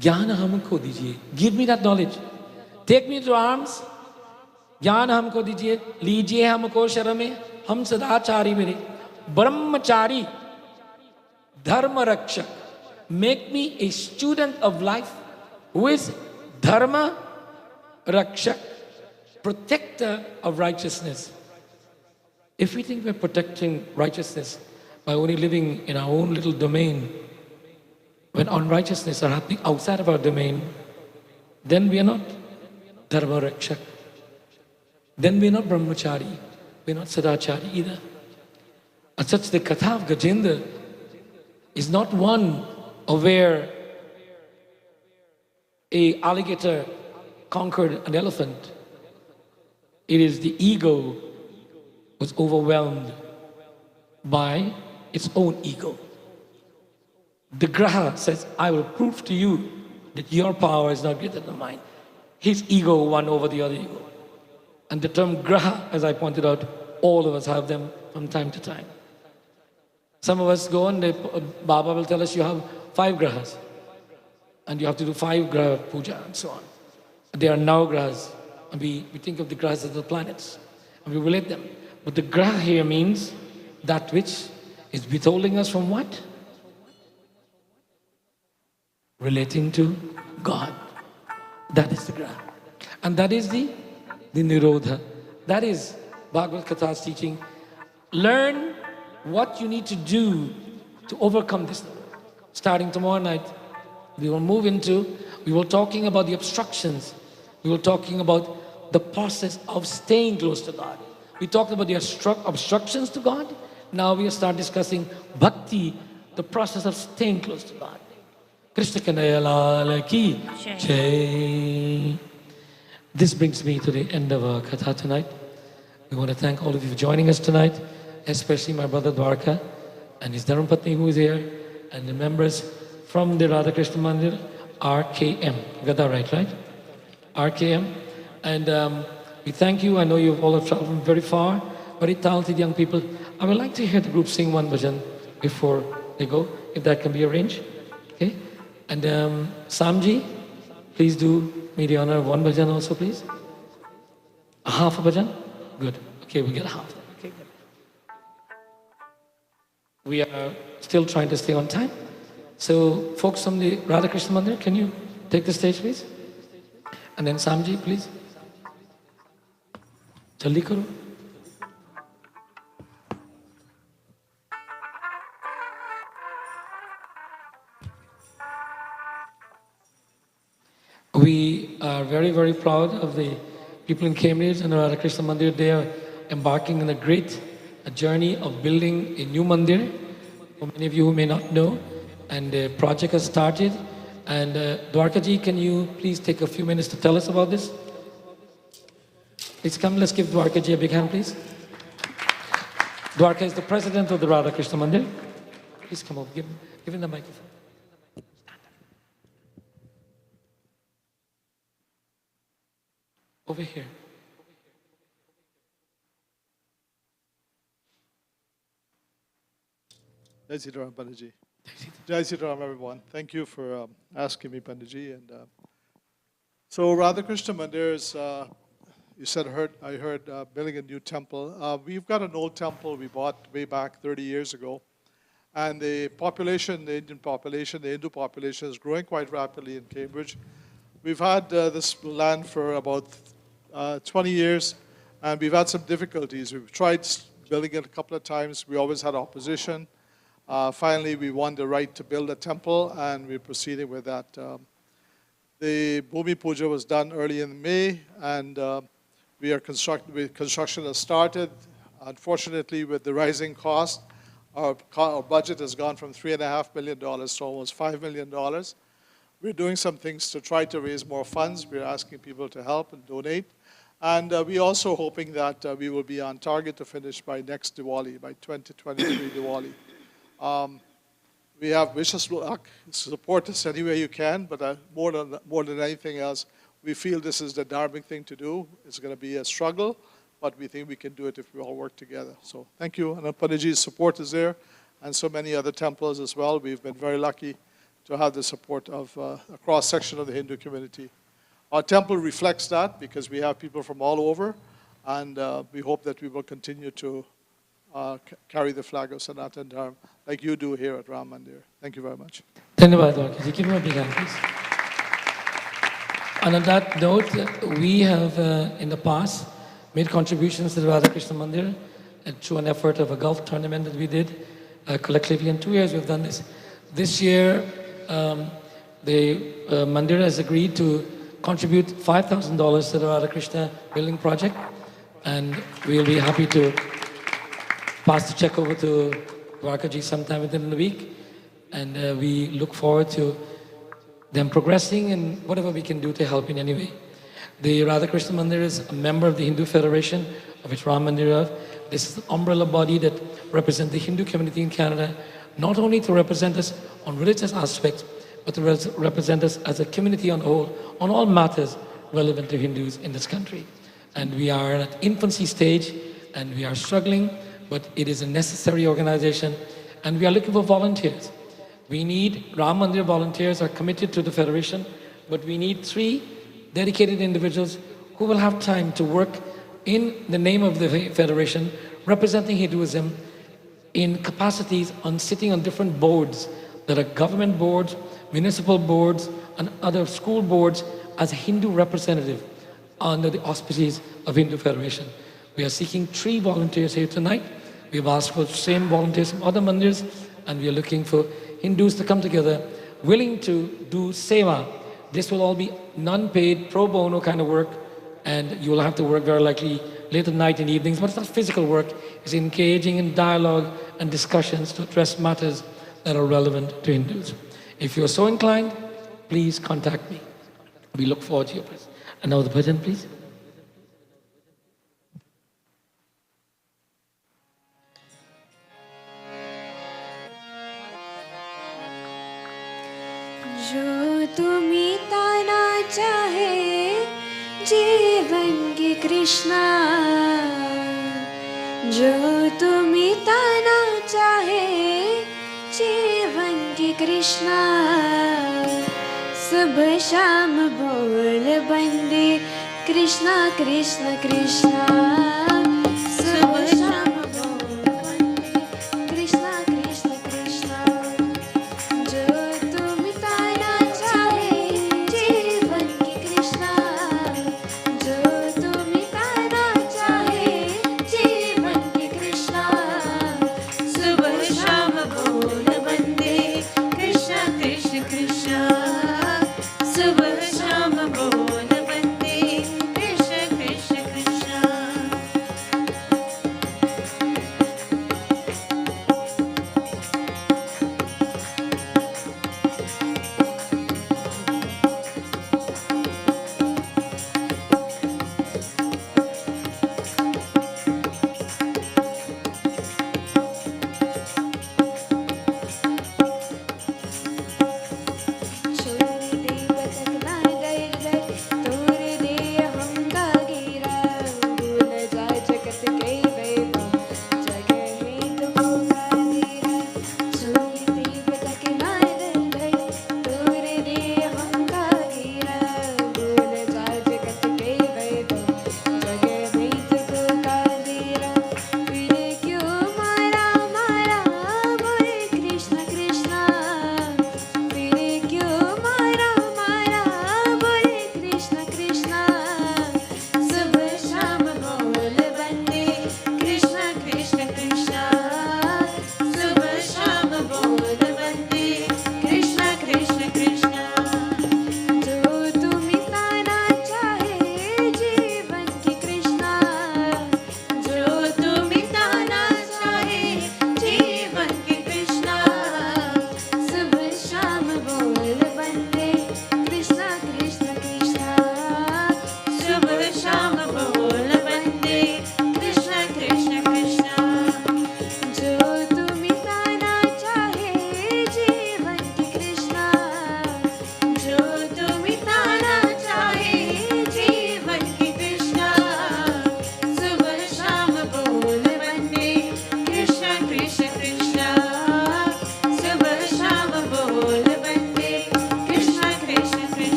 ज्ञान हमको दीजिए. Give me that knowledge. Take me into arms. ज्ञान हमको दीजिए. लीजिए हमको शरण में. हम सदाचारी बने. Brahmachari, dharma rakshak. Make me a student of life who is dharma rakshak, protector of righteousness. If we think we're protecting righteousness by only living in our own little domain, when unrighteousness are happening outside of our domain, then we are not dharma rakshak. Then we are not brahmachari. We are not sadachari either. As such, the Katha of Gajendra is not one of where a alligator conquered an elephant. It is the ego was overwhelmed by its own ego. The Graha says, I will prove to you that your power is not greater than mine. His ego won over the other ego. And the term Graha, as I pointed out, all of us have them from time to time. Some of us go and Baba will tell us you have 5 grahas and you have to do 5 graha puja and so on. They are now grahas, and we think of the grahas as the planets and we relate them. But the graha here means that which is withholding us from what? Relating to God. That is the graha. And that is the Nirodha. That is Bhagavad Katha's teaching. Learn what you need to do to overcome this. Starting tomorrow night, we will talking about the obstructions. We were talking about the process of staying close to God. We talked about the obstructions to God. Now we start discussing bhakti, the process of staying close to God. Krishna Kanaya Lal Ki Jai. This brings me to the end of our katha tonight. We want to thank all of you for joining us tonight, especially my brother Dwarka and his Dharmapatni who is here, and the members from the Radha Krishna Mandir, RKM. You got that right? RKM. And we thank you. I know you all have traveled from very far, very talented young people. I would like to hear the group sing one bhajan before they go, if that can be arranged. Okay? And Samji, please do me the honor of one bhajan also, please. A half a bhajan? Good. Okay, we get a half. Okay, good. We are still trying to stay on time. So, folks from the Radha Krishna Mandir, can you take the stage, please? And then Samji, please. Jaldi karo. We are very, very proud of the people in Cambridge and the Radha Krishna Mandir. They are embarking on a great journey of building a new mandir. For many of you who may not know, and the project has started. And Dwarkaji, can you please take a few minutes to tell us about this? Please come, let's give Dwarkaji a big hand, please. Dwarka is the president of the Radha Krishna Mandir. Please come up, give him the microphone. Over here. Jai Sri Ram, Panditji. Jai Sri Ram, everyone. Thank you for asking me, Panditji. And so Radha Krishna Mandir is, you said, I heard building a new temple. We've got an old temple we bought way back 30 years ago. And the population, the Indian population, the Hindu population is growing quite rapidly in Cambridge. We've had this land for about 20 years, and we've had some difficulties. We've tried building it a couple of times. We always had opposition. Finally, we won the right to build a temple, and we're proceeding with that. The Bhumi Puja was done early in May, and construction has started. Unfortunately, with the rising cost, our budget has gone from $3.5 million to almost $5 million. we're doing some things to try to raise more funds. We're asking people to help and donate. And we're also hoping that we will be on target to finish by next Diwali, by 2023 Diwali. We have wishes luck. Support us any way you can, but more than anything else, we feel this is the dharmic thing to do. It's going to be a struggle, but we think we can do it if we all work together. So thank you. And Panditji's support is there, and so many other temples as well. We've been very lucky to have the support of a cross-section of the Hindu community. Our temple reflects that because we have people from all over, and we hope that we will continue to carry the flag of Sanatana Dharma like you do here at Ram Mandir. Thank you very much. Dhanyavad, Dwarkaji. Give him a big hand, please. And on that note, we have in the past made contributions to the Radha Krishna Mandir through an effort of a golf tournament that we did collectively. In 2 years we've done this. This year, the Mandir has agreed to contribute $5,000 to the Radha Krishna building project, and we'll be happy to pass the check over to Dwarkaji sometime within the week, and we look forward to them progressing and whatever we can do to help in any way. The Radha Krishna Mandir is a member of the Hindu Federation, of which Ram Mandir. This is an umbrella body that represents the Hindu community in Canada, not only to represent us on religious aspects, but to represent us as a community on whole, on all matters relevant to Hindus in this country. And we are at infancy stage, and we are struggling, but it is a necessary organization, and we are looking for volunteers. We need, Ram Mandir volunteers are committed to the Federation, but we need 3 dedicated individuals who will have time to work in the name of the Federation, representing Hinduism in capacities on sitting on different boards that are government boards, municipal boards, and other school boards as a Hindu representative under the auspices of Hindu Federation. We are seeking 3 volunteers here tonight. We've asked for the same volunteers from other mandirs, and we are looking for Hindus to come together, willing to do seva. This will all be non-paid, pro bono kind of work, and you will have to work very likely late at night and evenings, but it's not physical work. It's engaging in dialogue and discussions to address matters that are relevant to Hindus. If you're so inclined, please contact me. We look forward to your presence. And now the bhajan, please. जो तुम्हें ताना चाहे जीवन की कृष्णा, जो तुम्हें ताना चाहे जीवन की कृष्णा, सुबह शाम बोल बंदे कृष्णा कृष्णा कृष्णा, सुबह शाम बोल बंदे कृष्णा कृष्णा कृष्णा, जो तुम ताना चाहे जीवन की कृष्णा, जो तुम ताना चाहे जीवन की कृष्णा, सुबह शाम बोल बंदे कृष्णा कृष्ण कृष्णा, सुबह शाम बोल बंदे Krishna Krishna Krishna.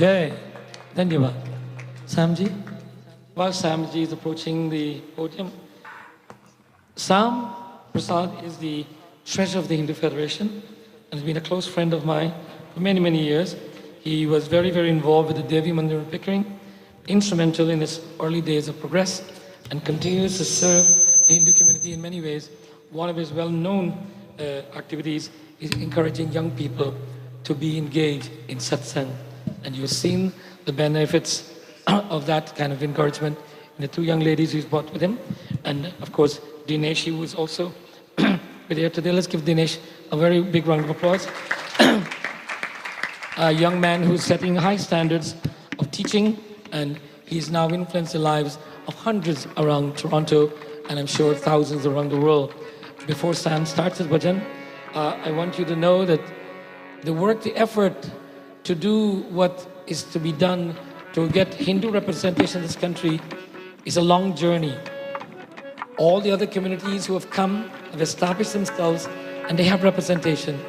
Jai. Dhanyavad. Samji. While Samji is approaching the podium, Sam Prasad is the treasurer of the Hindu Federation and has been a close friend of mine for many, many years. He was very, very involved with the Devi Mandir in Pickering, instrumental in its early days of progress, and continues to serve the Hindu community in many ways. One of his well-known activities is encouraging young people to be engaged in satsang. And you've seen the benefits of that kind of encouragement in the two young ladies he's brought with him. And of course, Dinesh, who is also with here today. Let's give Dinesh a very big round of applause. A young man who's setting high standards of teaching, and he's now influenced the lives of hundreds around Toronto, and I'm sure thousands around the world. Before Sam starts his bhajan, I want you to know that the work, the effort to do what is to be done to get Hindu representation in this country is a long journey. All the other communities who have come have established themselves and they have representation.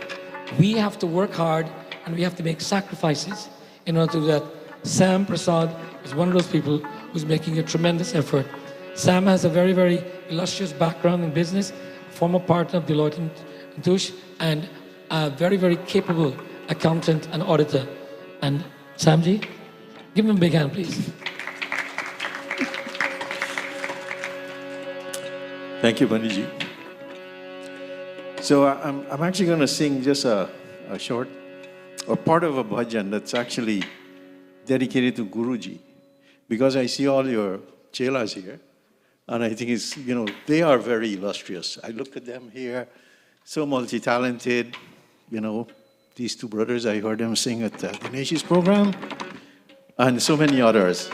We have to work hard and we have to make sacrifices in order to do that. Sam Prasad is one of those people who's making a tremendous effort. Sam has a very, very illustrious background in business, former partner of Deloitte & Touche, and a very, very capable accountant and auditor. And Samji, give him a big hand, please. Thank you, Bandiji. So I'm actually going to sing just a short, or part of a bhajan that's actually dedicated to Guruji, because I see all your chelas here, and I think it's, they are very illustrious. I look at them here, so multi-talented, these two brothers, I heard them sing at Dinesh's program, and so many others.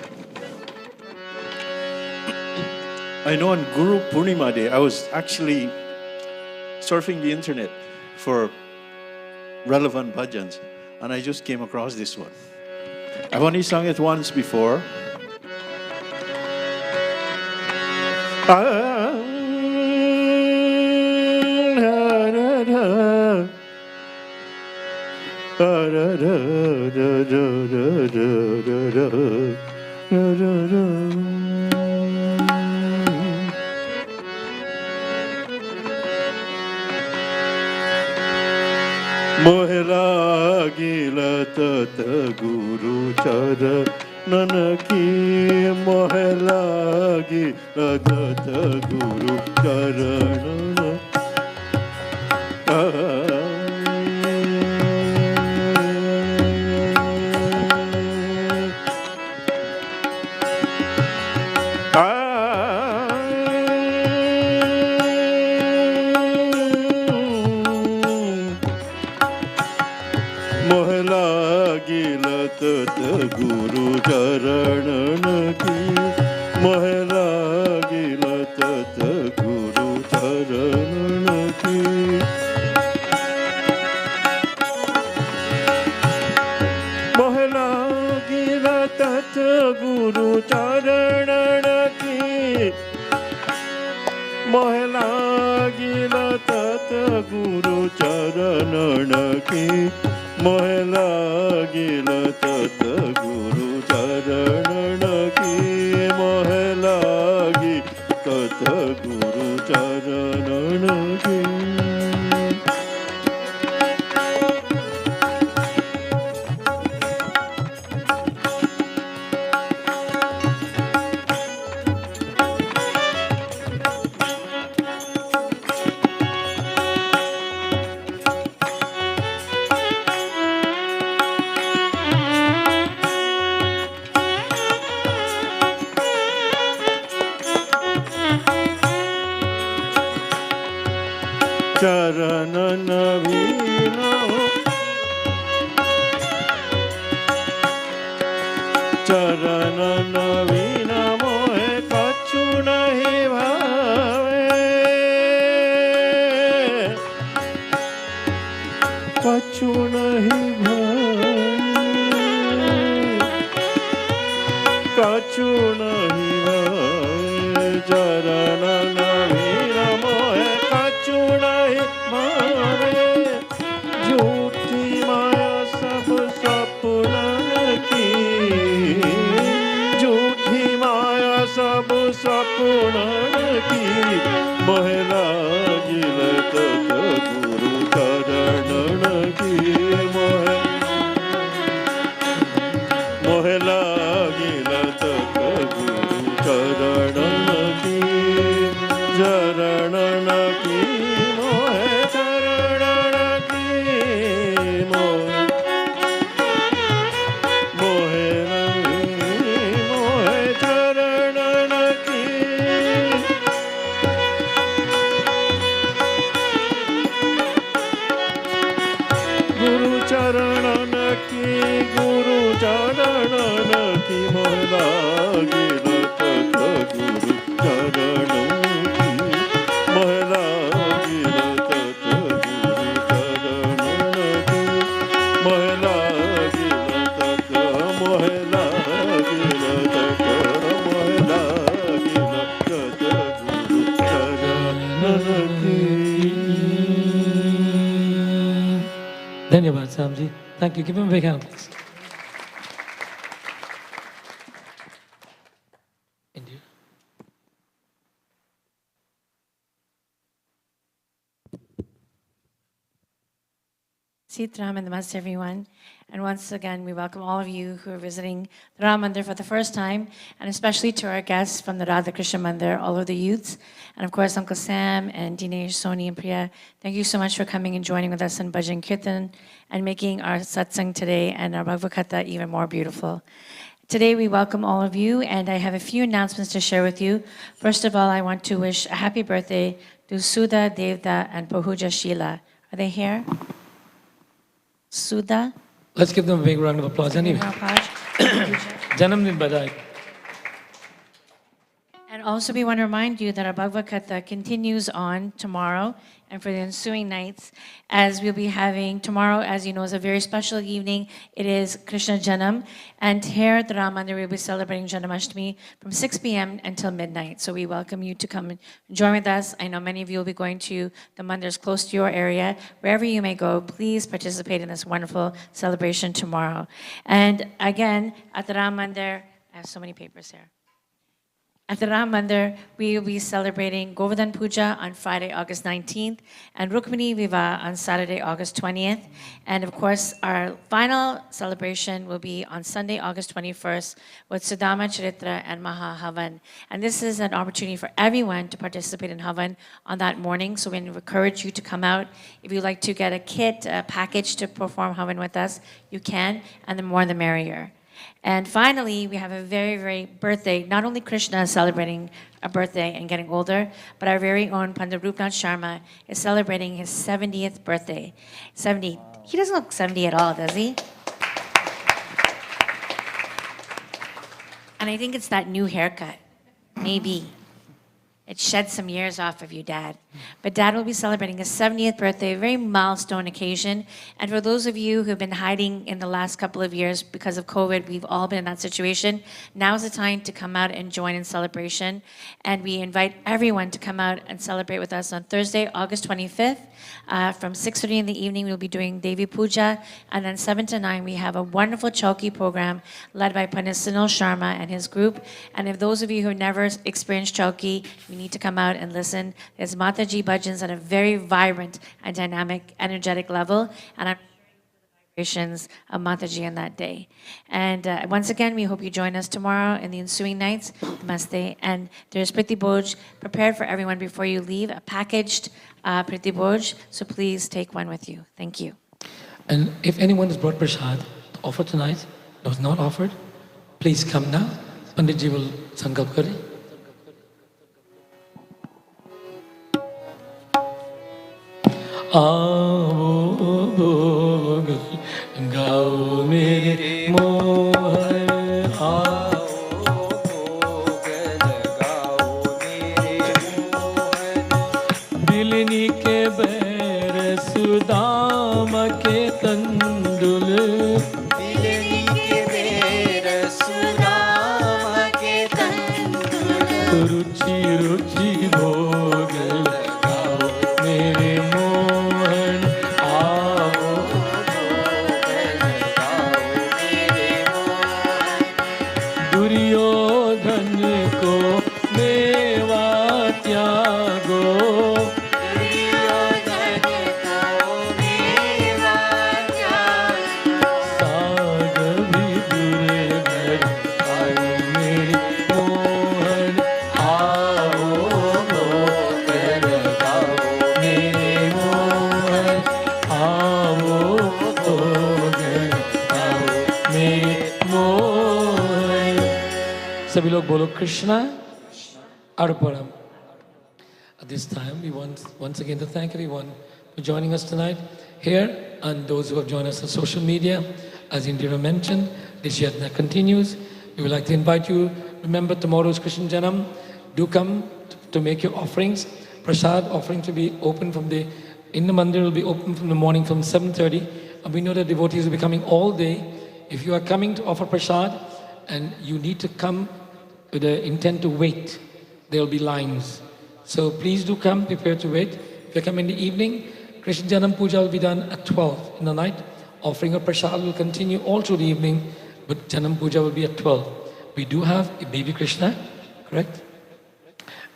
I know on Guru Purnima Day, I was actually surfing the internet for relevant bhajans, and I just came across this one. I've only sung it once before. Mohela gila tat guru chara nanaki mohela gila tat guru chara Guru Charan ki Mohela gila tat Guru Charan ki Mohela gila tat Guru Charan ki Mohela gila tat Guru Charan ki Mohela gila tat Guru Charan ki Mohela gila tat Guru Charan ki Charan navina Charan navina mohe kachu nahi bhave Kachu nahi bhave Kachu nahi bhave Charan navina mohe kachu nahi bhave झूठी माया सब सपनन की गुणन की मोहे लागिल तत गुरु चरणन की मोहे लागिल तत गुरु चरणन की चरणन की मोहे चरणन की मोहे चरणन की गुरु चरणन की मोहे लागिल तत गुरु चरणन की मोहे लागिल तत गुरु चरणन की मोहे लागिल तत मोहे लागिल तत मोहे लागिल तत गुरु चरणन की धन्यवाद साहब जी. Thank you. Give him a big hand, please. India. Sitaram and Namaste, everyone. And once again, we welcome all of you who are visiting the Ram Mandir for the first time, and especially to our guests from the Radha Krishna Mandir, all of the youths, and of course, Uncle Sam and Dinesh, Soni, and Priya. Thank you so much for coming and joining with us in Bhajan Kirtan and making our satsang today and our Bhagavad Katha even more beautiful. Today, we welcome all of you, and I have a few announcements to share with you. First of all, I want to wish a happy birthday to Sudha, Devda, and Pahuja Sheila. Are they here? Sudha? Let's give them a big round of applause anyway. Janamdin Badai. And also, we want to remind you that our Bhagavad Katha continues on tomorrow and for the ensuing nights, as we'll be having tomorrow, as you know, is a very special evening. It is Krishna Janam, and here at the Ram Mandir, we'll be celebrating Janamashtami from 6 p.m. until midnight. So we welcome you to come and join with us. I know many of you will be going to the mandirs close to your area. Wherever you may go, please participate in this wonderful celebration tomorrow. And again, at the Ram Mandir, I have so many papers here. At the Ram Mandir, we will be celebrating Govardhan Puja on Friday, August 19th, and Rukmini Vivaha on Saturday, August 20th. And of course, our final celebration will be on Sunday, August 21st, with Sudama Charitra and Maha Havan. And this is an opportunity for everyone to participate in Havan on that morning. So we encourage you to come out. If you'd like to get a kit, a package to perform Havan with us, you can, and the more the merrier. And finally, we have a very, very birthday. Not only Krishna is celebrating a birthday and getting older, but our very own Pandit Rupnath Sharma is celebrating his 70th birthday. 70. He doesn't look 70 at all, does he? And I think it's that new haircut. Maybe. It shed some years off of you, Dad. But Dad will be celebrating his 70th birthday, a very milestone occasion. And for those of you who have been hiding in the last couple of years because of COVID, we've all been in that situation. Now's the time to come out and join in celebration. And we invite everyone to come out and celebrate with us on Thursday, August 25th. From 6:30 in the evening, we'll be doing Devi Puja. And then 7 to 9, we have a wonderful Chowki program led by Pandit Sunil Sharma and his group. And if those of you who have never experienced Chowki, you need to come out and listen. There's Mataji bhajans at a very vibrant and dynamic, energetic level. And I'm vibrations of Mataji on that day. And once again, we hope you join us tomorrow in the ensuing nights. Namaste. And there's Priti Bhoj prepared for everyone before you leave, a packaged Priti Bhoj. So please take one with you. Thank you. And if anyone has brought prasad to offer tonight, that was not offered, please come now. Panditji will sankalp kare. आओ भोग गाओ मेरे मोहन आओ भोग लगाओ मेरे मोहन बिलनी के बैर सुदाम के तंदुल बिलनी के बैर सुदाम के तंदुल रुचि रुचि भोग लगाओ मेरे दुर्योधन को मेरे सभी लोग बोलो Krishna अर्पणम. At this time, we want once again to thank everyone for joining us tonight here and those who have joined us on social media. As Indira mentioned, this yajna continues. We would like to invite you, remember tomorrow's Krishna Janam. Do come to make your offerings. Prasad offering to be open in the Mandir will be open from the morning from 7:30. And we know that devotees will be coming all day. If you are coming to offer prasad and you need to come with the intent to wait, there will be lines. So please do come, prepare to wait. If you come in the evening, Krishna Janam Puja will be done at 12 in the night. Offering of prasad will continue all through the evening, but Janam Puja will be at 12. We do have a baby Krishna, correct?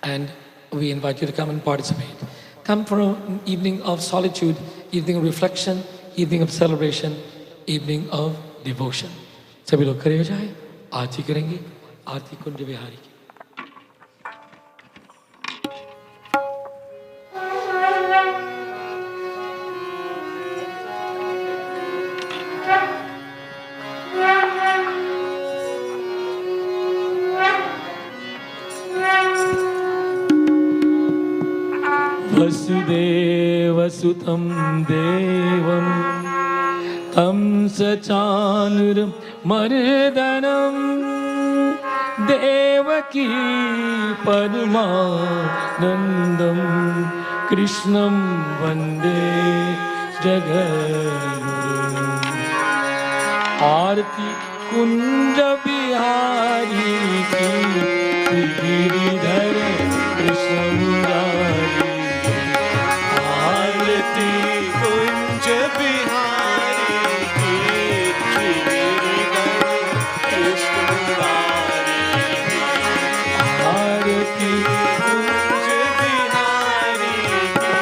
And we invite you to come and participate. Come for an evening of solitude, evening of reflection, evening of celebration, evening of devotion. सभी लोग खड़े हो जाए, आरती करेंगे, आरती कुंज बिहारी की. वसुदेवसुतं देवं तं सचानुरमर्दनं देवकी परमानन्दं कृष्णं वन्दे जगद्गुरुम्. आरती कुंज बिहारी की, गिरिधर कृष्ण मुरारी. आरती कुंज बिहारी की, गिरिधर कृष्ण मुरारी. आरती कुंज बिहारी की,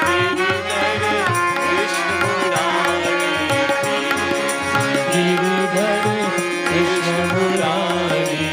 गिरिधर कृष्ण मुरारी. गिरिधर कृष्ण मुरारी.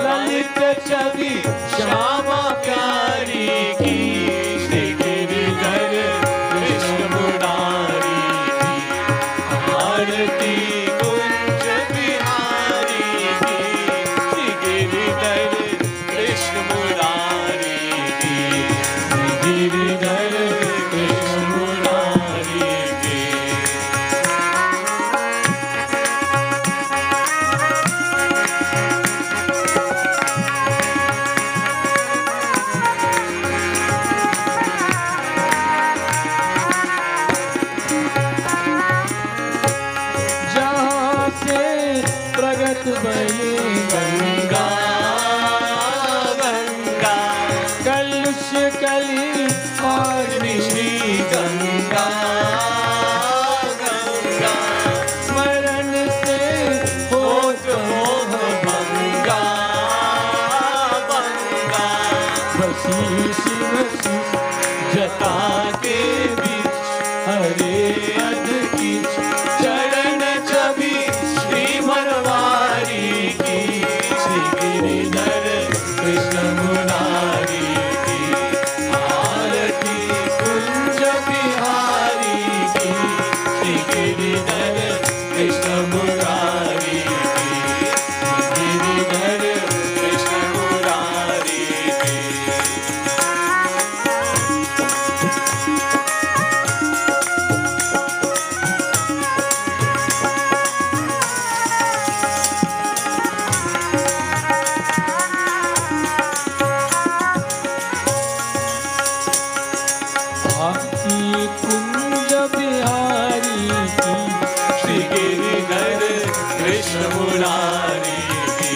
ललित छवि श्यामा प्यारी की, श्री आरती श्री गंगा गंगा स्मरण से होत मोह भंगा भंगा बसी शिव जटा के बीच हरे अध की चरण छवि श्री मनवारी की श्री गिरिधर कृष्ण मुरारी की आरती कुंज बिहारी की श्री गिरिधर कृष्ण मुरारी की श्री गिरिधर कृष्ण मुरारी की आरती कुंज बिहारी की श्री गिरिधर कृष्ण मुरारी की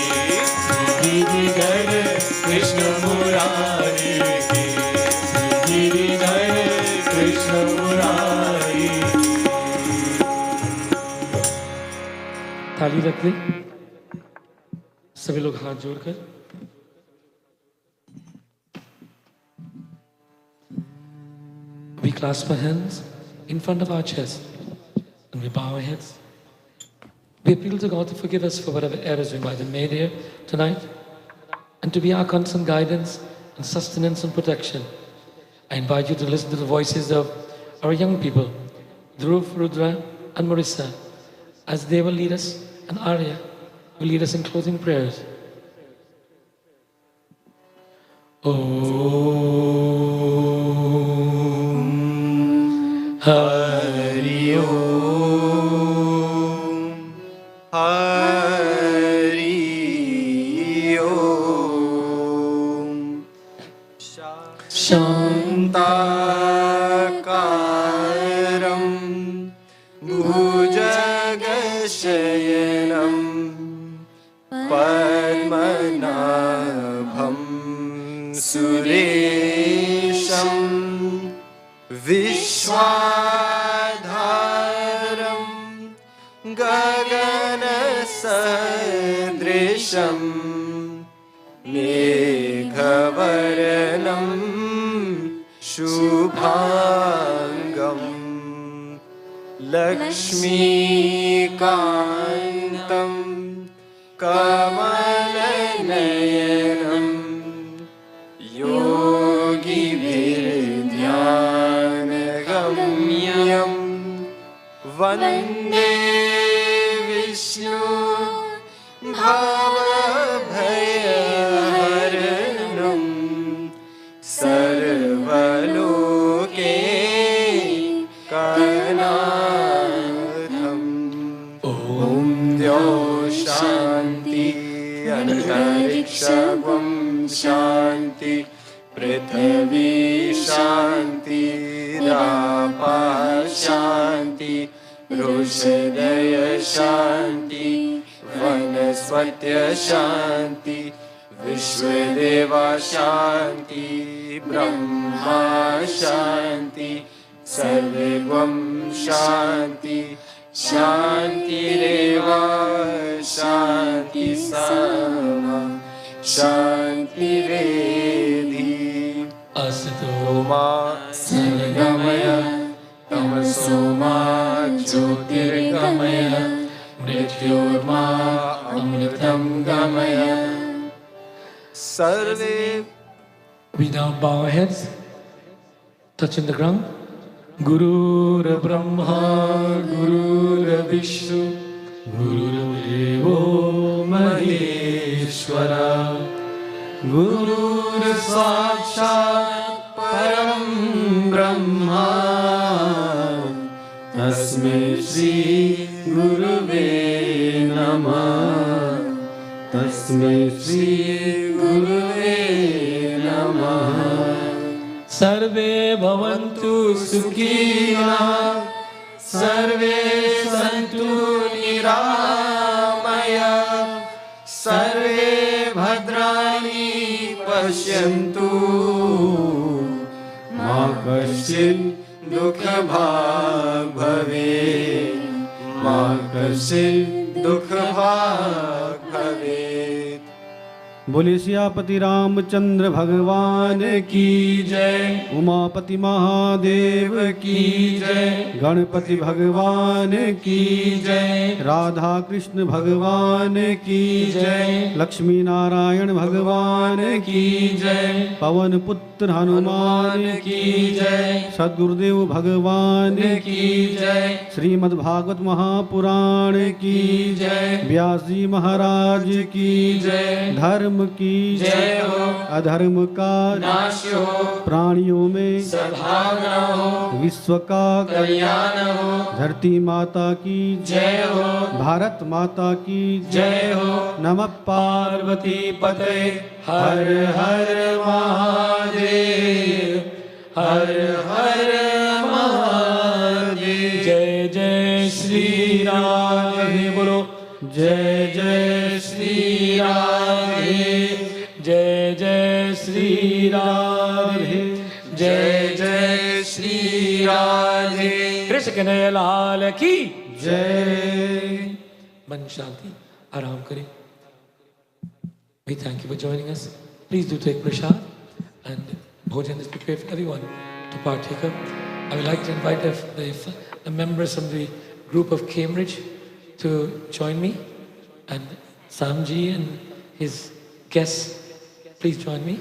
श्री गिरिधर कृष्ण मुरारी की श्री गिरिधर कृष्ण मुरारी ताली रख दे सभी लोग हाथ जोड़कर we clasp our hands in front of our chest and we bow our heads. We appeal to God to forgive us for whatever errors we might have made here tonight and to be our constant guidance and sustenance and protection. I invite you to listen to the voices of our young people, Dhruv, Rudra and Marissa, as they will lead us, and Arya will lead us in closing prayers. Om Hari Om Hari Om Shantakaram Bhujagashayanam Padmanabham Suresham Vishwadharam Gaganasadrisham Meghavarnam Shubhangam Lakshmikantam Kamalanayanam Yogibhirdhyanagam Vande Vishnu Bhavabhayaharanam Sarvaloke Karnatham Om Dyo Shanti Antarikshagam Shanti Prithvi Shanti Rapa Shanti Roshadaya Shanti Vanaspatya Shanti Vishwadeva Shanti Brahma Shanti Sarvegvam Shanti Shanti Reva Shanti Sama Shanti Redhi Asatoma Sargamaya Tamasoma Jyotirgamaya Mrityorma Amritam Gamaya Sarve. We now bow our heads, touching the ground. Guru Brahma, Guru Vishnu, Guru Devo Maheshwara, Guru Sakshat Param Brahma, Tasmai Shri Guruve Namah, Tasmai Shri Guruve Namah. Sarve bhavantu sukhina, sarve santu niramaya, sarve bhadrani pashyantu, मा कश्चित् दुःखभाग् भवेत् मा कश्चित् दुःखभाग् भवेत्। बोले सियापति रामचंद्र भगवान की जय, उमापति महादेव की जय, गणपति भगवान की जय, राधा कृष्ण भगवान की जय, लक्ष्मी नारायण भगवान की जय, पवन पुत्र हनुमान की जय, सद्गुरुदेव भगवान की जय, श्रीमद्-भागवत महापुराण की जय, व्यास जी महाराज की जय, धर्म की जय हो, अधर्म का नाश हो, प्राणियों में सद्भावना हो, विश्व का कल्याण हो, धरती माता की जय हो, भारत माता की जय हो, नमः पार्वती पते हर हर महादेव, हर हर महादेव। जय जय श्री राधे बोलो, जय जय श्री राधे, जय जय श्री राधे, जय जय श्री राधे। कृष्ण कन्हैया लाल की जय। मन शांति, आराम करें. We thank you for joining us. Please do take prasad, and bhojan is prepared for everyone to partake of. I would like to invite the members from the group of Cambridge to join me, and Samji and his guests, please join me.